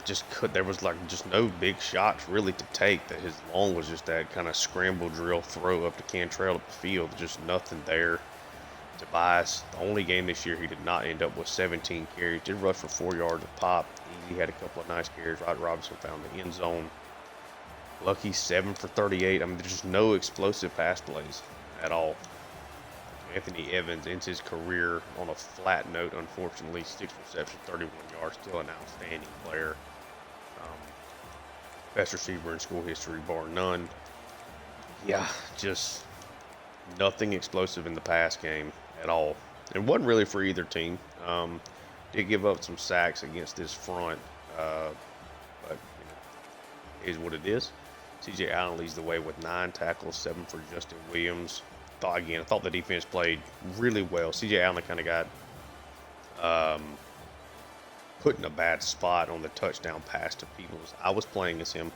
S1: There was just no big shots really to take. That his long was just that kind of scramble drill throw up to Cantrell up the field. Just nothing there. Tobias, the only game this year he did not end up with 17 carries. Did rush for 4 yards a pop. He had a couple of nice carries. Rod Robinson found the end zone. Lucky 7 for 38. I mean, there's just no explosive pass plays at all. Anthony Evans ends his career on a flat note, unfortunately. 6 receptions, 31 yards. Still an outstanding player. Best receiver in school history, bar none. Yeah, just nothing explosive in the pass game at all. It wasn't really for either team. Did give up some sacks against this front, but it is what it is. C.J. Allen leads the way with 9 tackles, 7 for Justin Williams. I thought the defense played really well. C.J. Allen kind of got put in a bad spot on the touchdown pass to Peoples. I was playing as him.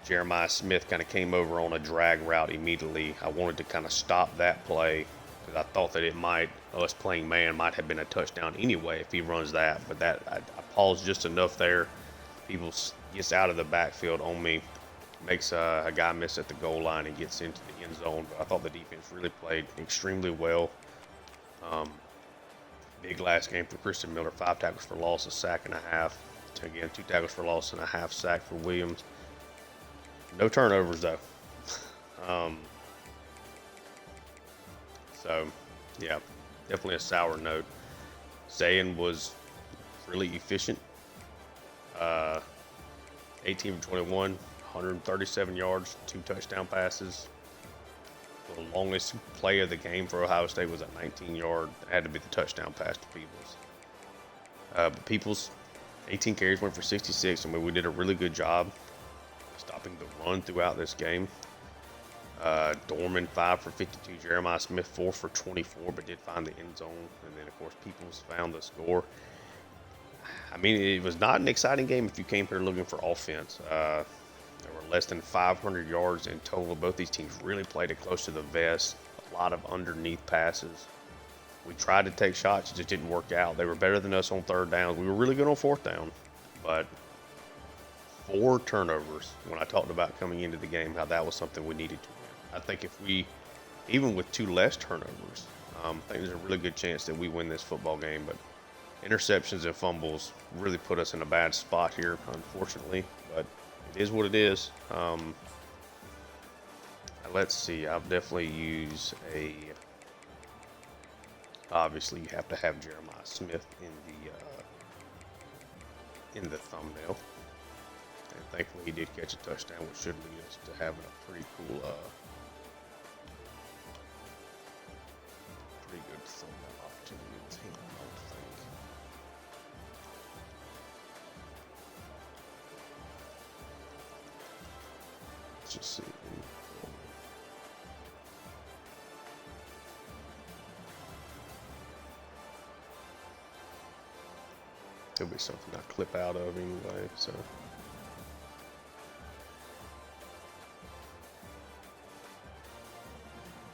S1: Jeremiah Smith kind of came over on a drag route immediately. I wanted to kind of stop that play because I thought that us playing man might have been a touchdown anyway if he runs that. But I paused just enough there. Peoples gets out of the backfield on me. Makes a guy miss at the goal line and gets into the end zone. But I thought the defense really played extremely well. Big last game for Christian Miller. 5 tackles for loss, a sack and a half. Again, 2 tackles for loss and a half sack for Williams. No turnovers, though. So, yeah, definitely a sour note. Zayn was really efficient. 18 for 21, 137 yards, 2 touchdown passes. The longest play of the game for Ohio State was a 19-yard. Had to be the touchdown pass to Peoples. But Peoples, 18 carries, went for 66. I mean, we did a really good job stopping the run throughout this game. Dorman 5 for 52. Jeremiah Smith 4 for 24, but did find the end zone. And then, of course, Peoples found the score. I mean, it was not an exciting game if you came here looking for offense. There were less than 500 yards in total. Both these teams really played it close to the vest. A lot of underneath passes. We tried to take shots. It just didn't work out. They were better than us on third downs. We were really good on fourth down. But 4 turnovers, when I talked about coming into the game, how that was something we needed to win. I think if we, even with 2 less turnovers, I think there's a really good chance that we win this football game. But interceptions and fumbles really put us in a bad spot here, unfortunately. But it is what it is. Let's see. I'll definitely use obviously, you have to have Jeremiah Smith in the thumbnail. And thankfully, he did catch a touchdown, which should lead us to having a pretty cool, pretty good thumbnail opportunity with him, I would think. Let's just see. It'll be something I clip out of anyway, so.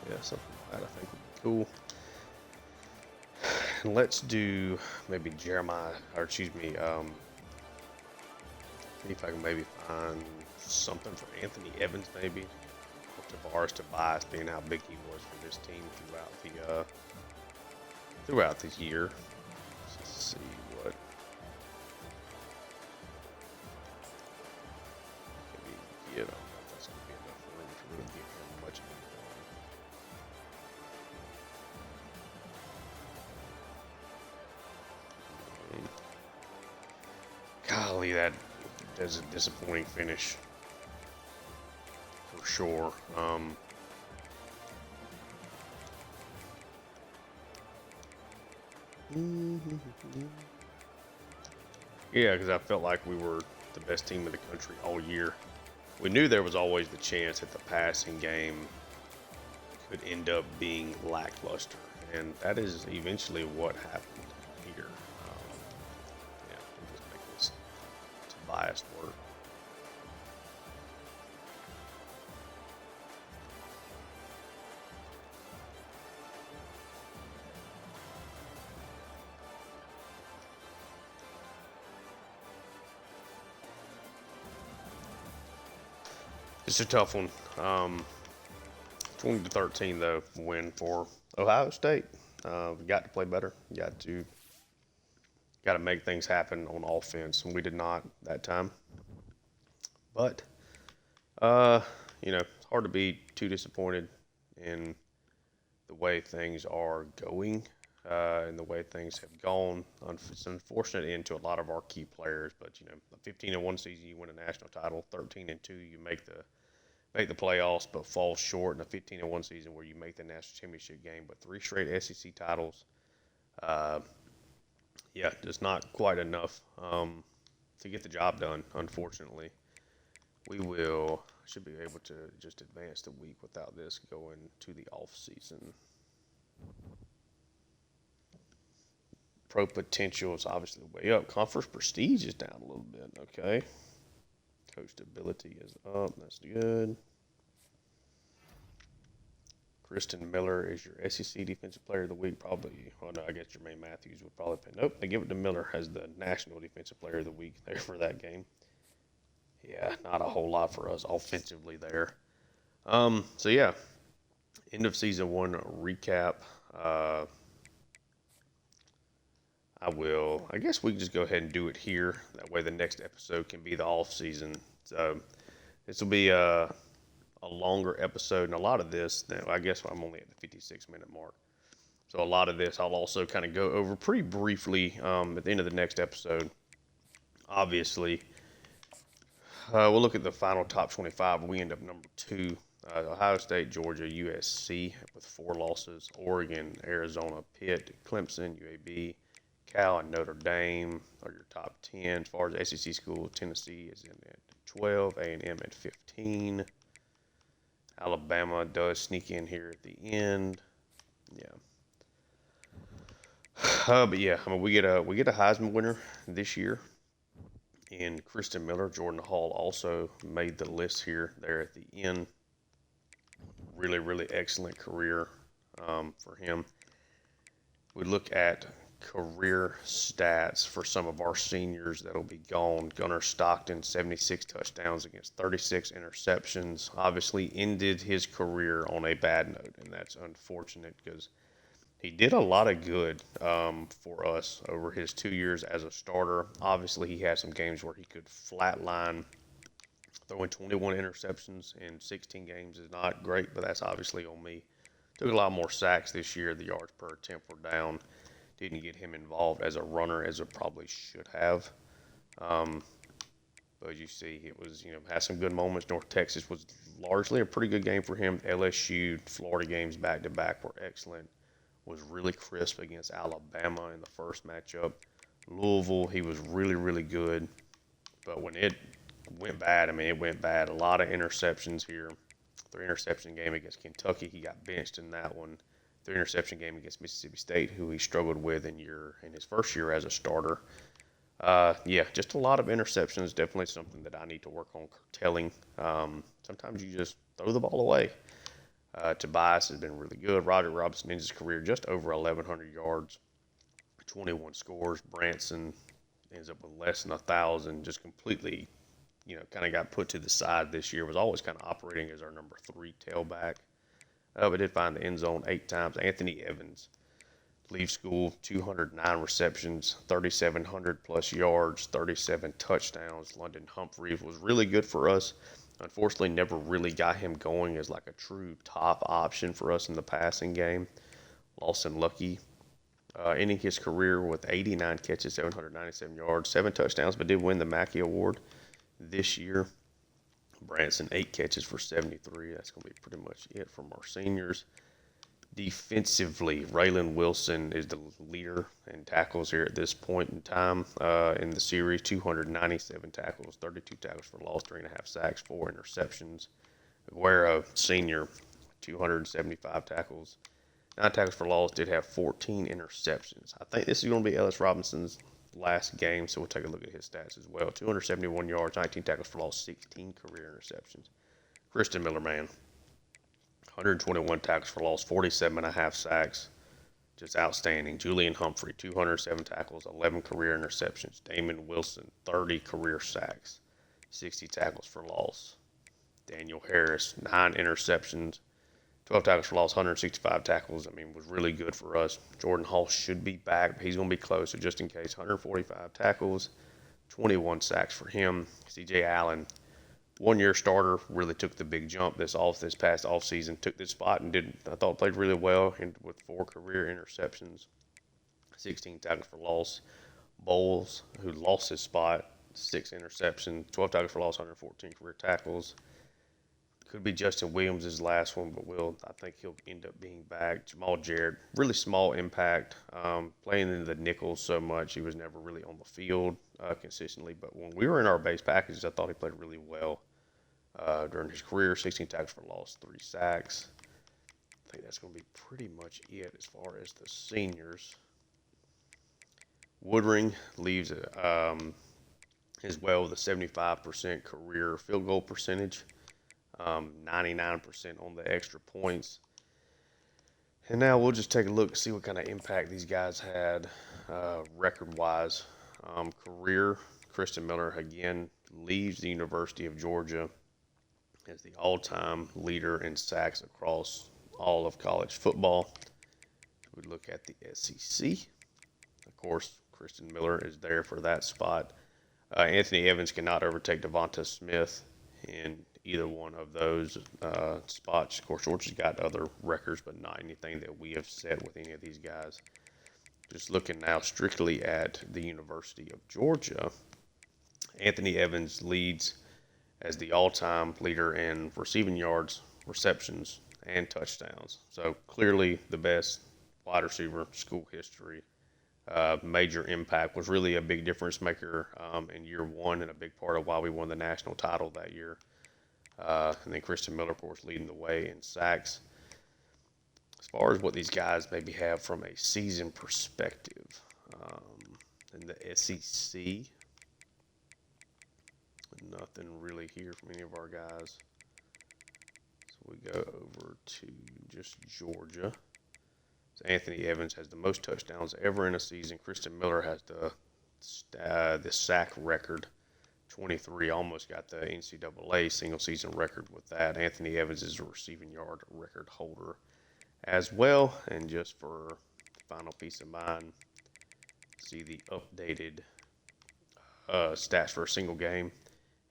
S1: Yeah, something like that I think would be cool. And let's do maybe Jeremiah, or excuse me, see if I can maybe find something for Anthony Evans maybe. Or Tobias being how big he was for this team throughout the year. Let's see what. I don't know if that's going to be enough room to really give him much of anything. Golly, that is a disappointing finish for sure. Yeah, because I felt like we were the best team in the country all year. We knew there was always the chance that the passing game could end up being lackluster, and that is eventually what happened here. Yeah, we'll just make this biased work. It's a tough one. 20-13 though, win for Ohio State. We got to play better. Got to make things happen on offense, and we did not that time. But it's hard to be too disappointed in the way things are going and the way things have gone. It's an unfortunate end to a lot of our key players, but a 15-1 season, you win a national title. 13-2, you make the playoffs, but fall short in a 15-1 season where you make the national championship game. But 3 straight SEC titles, just not quite enough to get the job done. Unfortunately, we should be able to just advance the week without this going to the off season. Pro potential is obviously way up. Conference prestige is down a little bit. Okay. Coach ability is up. That's good. Kristen Miller is your SEC Defensive Player of the Week. Probably, no, I guess Jermaine Matthews would probably pay. Nope, they give it to Miller as the National Defensive Player of the Week there for that game. Yeah, not a whole lot for us offensively there. End of season 1 recap. I guess we can just go ahead and do it here. That way the next episode can be the off season. So this will be a longer episode, and a lot of this, I guess I'm only at the 56-minute mark. So a lot of this I'll also kind of go over pretty briefly at the end of the next episode. Obviously, we'll look at the final top 25. We end up number 2. Ohio State, Georgia, USC with 4 losses. Oregon, Arizona, Pitt, Clemson, UAB, Cal, and Notre Dame are your top 10. As far as SEC schools, Tennessee is in at 12, A&M at 15. Alabama does sneak in here at the end. Yeah. We get a Heisman winner this year. And Kristen Miller, Jordan Hall also made the list here there at the end. Really, really excellent career for him. We look at career stats for some of our seniors that'll be gone. Gunnar Stockton, 76 touchdowns against 36 interceptions. Obviously ended his career on a bad note, and that's unfortunate because he did a lot of good for us over his 2 years as a starter. Obviously, he had some games where he could flatline. Throwing 21 interceptions in 16 games is not great, but that's obviously on me. Took a lot more sacks this year. The yards per attempt were down. Didn't get him involved as a runner as it probably should have. But you see, it was, had some good moments. North Texas was largely a pretty good game for him. LSU, Florida games back-to-back were excellent. Was really crisp against Alabama in the first matchup. Louisville, he was really, really good. But when it went bad, it went bad. A lot of interceptions here. 3-interception game against Kentucky. He got benched in that one. 3-interception game against Mississippi State, who he struggled with in his first year as a starter. Just a lot of interceptions. Definitely something that I need to work on curtailing. Sometimes you just throw the ball away. Tobias has been really good. Roger Robinson ends his career just over 1,100 yards, 21 scores. Branson ends up with less than 1,000. Just completely, kind of got put to the side this year. Was always kind of operating as our number 3 tailback. But did find the end zone 8 times. Anthony Evans leaves school, 209 receptions, 3,700 plus yards, 37 touchdowns. London Humphreys was really good for us. Unfortunately, never really got him going as like a true top option for us in the passing game. Lawson Lucky ending his career with 89 catches, 797 yards, 7 touchdowns, but did win the Mackey Award this year. Branson, 8 catches for 73. That's going to be pretty much it from our seniors. Defensively, Raylan Wilson is the leader in tackles here at this point in time in the series. 297 tackles, 32 tackles for loss, 3.5 sacks, 4 interceptions. Aguero, senior, 275 tackles, 9 tackles for loss, did have 14 interceptions. I think this is going to be Ellis Robinson's last game, so we'll take a look at his stats as well. 271 yards, 19 tackles for loss, 16 career interceptions. Christian Miller, man, 121 tackles for loss, 47.5 sacks. Just outstanding. Julian Humphrey, 207 tackles, 11 career interceptions. Damon Wilson, 30 career sacks, 60 tackles for loss. Daniel Harris, 9 interceptions, 12 tackles for loss, 165 tackles. I mean, was really good for us. Jordan Hall should be back, but he's going to be close, so just in case. 145 tackles, 21 sacks for him. C.J. Allen, one-year starter, really took the big jump this past offseason. Took this spot and played really well with 4 career interceptions, 16 tackles for loss. Bowles, who lost his spot, 6 interceptions, 12 tackles for loss, 114 career tackles. Could be Justin Williams' last one, but I think he'll end up being back. Jamal Jarrett, really small impact, playing in the nickel so much. He was never really on the field consistently, but when we were in our base packages, I thought he played really well during his career. 16 tackles for loss, 3 sacks. I think that's going to be pretty much it as far as the seniors. Woodring leaves as well with a 75% career field goal percentage. 99% on the extra points. And now we'll just take a look and see what kind of impact these guys had record-wise. Career, Christian Miller, again, leaves the University of Georgia as the all-time leader in sacks across all of college football. We look at the SEC. Of course, Christian Miller is there for that spot. Anthony Evans cannot overtake Devonta Smith in either one of those spots. Of course, Georgia's got other records, but not anything that we have set with any of these guys. Just looking now strictly at the University of Georgia, Anthony Evans leads as the all-time leader in receiving yards, receptions, and touchdowns. So clearly the best wide receiver school history. Major impact, was really a big difference maker in year one and a big part of why we won the national title that year. And then Christian Miller, of course, leading the way in sacks. As far as what these guys maybe have from a season perspective, in the SEC, nothing really here from any of our guys. So we go over to just Georgia. So Anthony Evans has the most touchdowns ever in a season. Christian Miller has the sack record, 23, almost got the NCAA single season record with that. Anthony Evans is a receiving yard record holder as well. And just for final peace of mind, see the updated stats for a single game.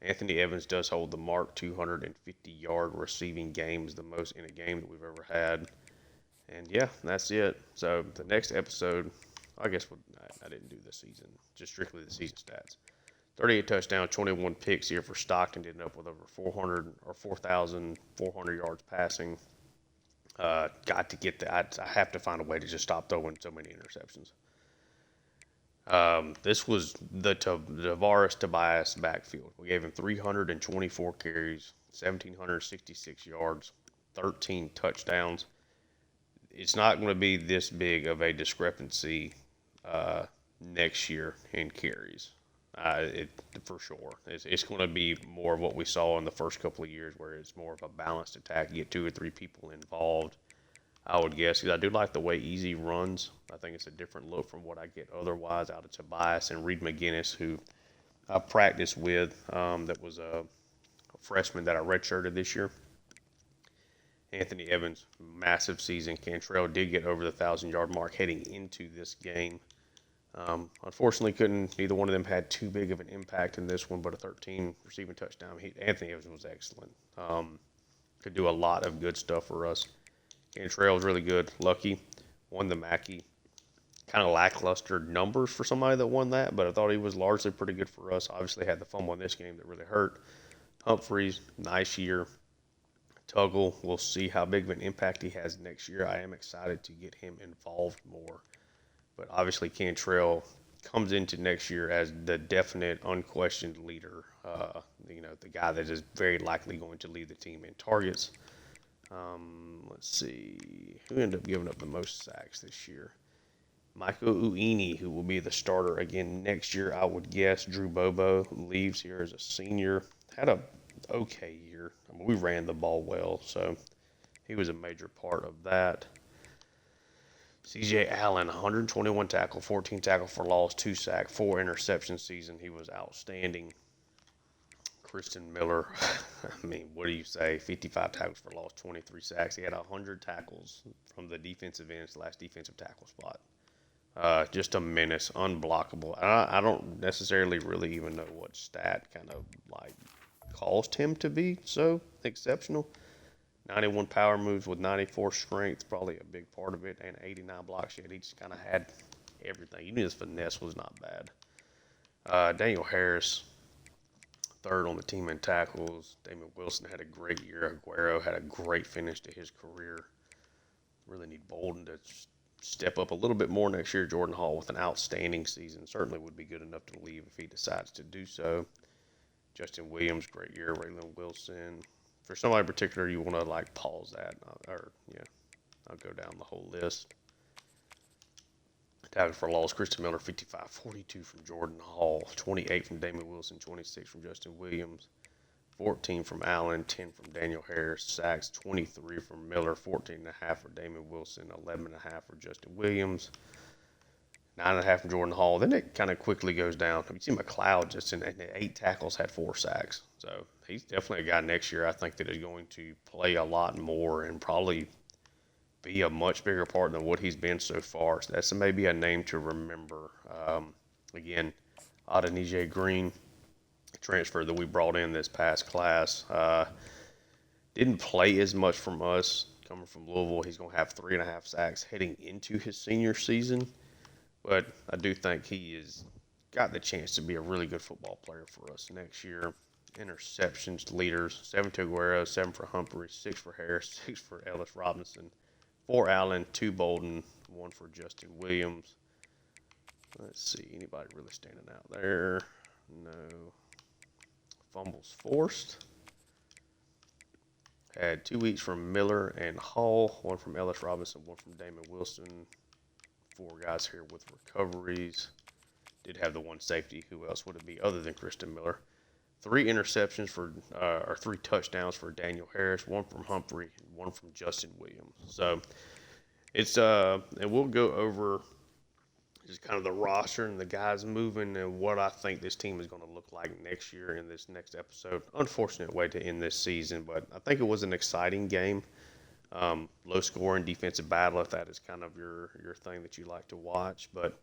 S1: Anthony Evans does hold the mark, 250-yard receiving games, the most in a game that we've ever had. And yeah, that's it. So the next episode, I guess I didn't do the season, just strictly the season stats. 38 touchdowns, 21 picks here for Stockton, ended up with over 4,400 yards passing. Got to get that. I have to find a way to just stop throwing so many interceptions. This was the Tavares Tobias backfield. We gave him 324 carries, 1,766 yards, 13 touchdowns. It's not going to be this big of a discrepancy next year in carries. For sure. It's going to be more of what we saw in the first couple of years, where it's more of a balanced attack. You get 2 or 3 people involved, I would guess. Because I do like the way Easy runs. I think it's a different look from what I get otherwise out of Tobias and Reed McGinnis, who I practiced with. That was a freshman that I redshirted this year. Anthony Evans, massive season. Cantrell did get over the 1,000-yard mark heading into this game. Unfortunately, neither one of them had too big of an impact in this one, but a 13 receiving touchdown. Anthony Evans was excellent. Could do a lot of good stuff for us. Cantrell was really good. Lucky won the Mackey. Kind of lackluster numbers for somebody that won that, but I thought he was largely pretty good for us. Obviously had the fumble in this game that really hurt. Humphreys, nice year. Tuggle, we'll see how big of an impact he has next year. I am excited to get him involved more. But obviously, Cantrell comes into next year as the definite, unquestioned leader. The guy that is very likely going to lead the team in targets. Let's see. Who ended up giving up the most sacks this year? Michael Uini, who will be the starter again next year, I would guess. Drew Bobo leaves here as a senior. Had a okay year. I mean, we ran the ball well, so he was a major part of that. C.J. Allen, 121 tackle, 14 tackle for loss, 2 sack, 4 interception season. He was outstanding. Kristen Miller, I mean, what do you say? 55 tackles for loss, 23 sacks. He had 100 tackles from the defensive end slash defensive tackle spot. Just a menace, unblockable. I don't necessarily really even know what stat kind of like caused him to be so exceptional. 91 power moves with 94 strength, probably a big part of it, and 89 block shed. He just kind of had everything. Even his finesse was not bad. Daniel Harris, third on the team in tackles. Damon Wilson had a great year. Aguero had a great finish to his career. Really need Bolden to step up a little bit more next year. Jordan Hall with an outstanding season. Certainly would be good enough to leave if he decides to do so. Justin Williams, great year. Raylan Wilson. For somebody in particular, you want to like pause that, I'll go down the whole list. Tackles for loss, Kristen Miller, 55, 42 from Jordan Hall, 28 from Damon Wilson, 26 from Justin Williams, 14 from Allen, 10 from Daniel Harris, sacks, 23 from Miller, 14.5 for Damon Wilson, 11.5 for Justin Williams, 9.5 from Jordan Hall. Then it kind of quickly goes down. You see McLeod just in 8 tackles had 4 sacks. So he's definitely a guy next year I think that is going to play a lot more and probably be a much bigger part than what he's been so far. So that's maybe a name to remember. Again, Adenije Green, transfer that we brought in this past class. Didn't play as much from us coming from Louisville. He's going to have 3.5 sacks heading into his senior season. But I do think he has got the chance to be a really good football player for us next year. Interceptions leaders, 7 to Aguero, 7 for Humphrey, 6 for Harris, 6 for Ellis Robinson, 4 Allen, 2 Bolden, 1 for Justin Williams. Let's see, anybody really standing out there? No. Fumbles forced. Had 2 each from Miller and Hall, 1 from Ellis Robinson, 1 from Damon Wilson. 4 guys here with recoveries. Did have the 1 safety. Who else would it be other than Kristen Miller? 3 interceptions or 3 touchdowns for Daniel Harris, 1 from Humphrey, and 1 from Justin Williams. So it's and we'll go over just kind of the roster and the guys moving and what I think this team is going to look like next year in this next episode. Unfortunate way to end this season, but I think it was an exciting game. Low scoring defensive battle, if that is kind of your thing that you like to watch. But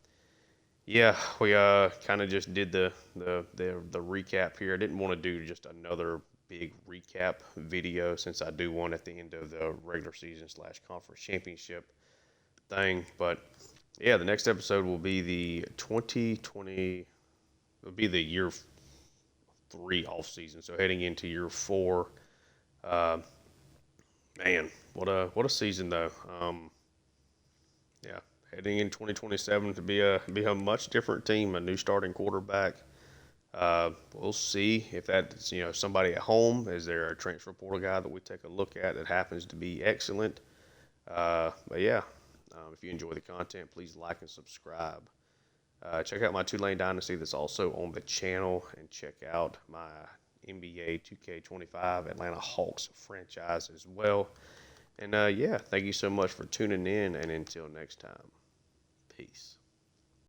S1: yeah, we kind of just did the recap here. I didn't want to do just another big recap video since I do one at the end of the regular season / conference championship thing. But yeah, the next episode will be the 2020. It'll be the year 3 off season. So heading into year 4. Man, what a season though. Yeah, heading in 2027 to be a much different team, a new starting quarterback. We'll see if that's somebody at home. Is there a transfer portal guy that we take a look at that happens to be excellent? But yeah, if you enjoy the content, please like and subscribe. Check out my Tulane Dynasty that's also on the channel, and check out my NBA 2K25 Atlanta Hawks franchise as well. And yeah, thank you so much for tuning in, and until next time, peace.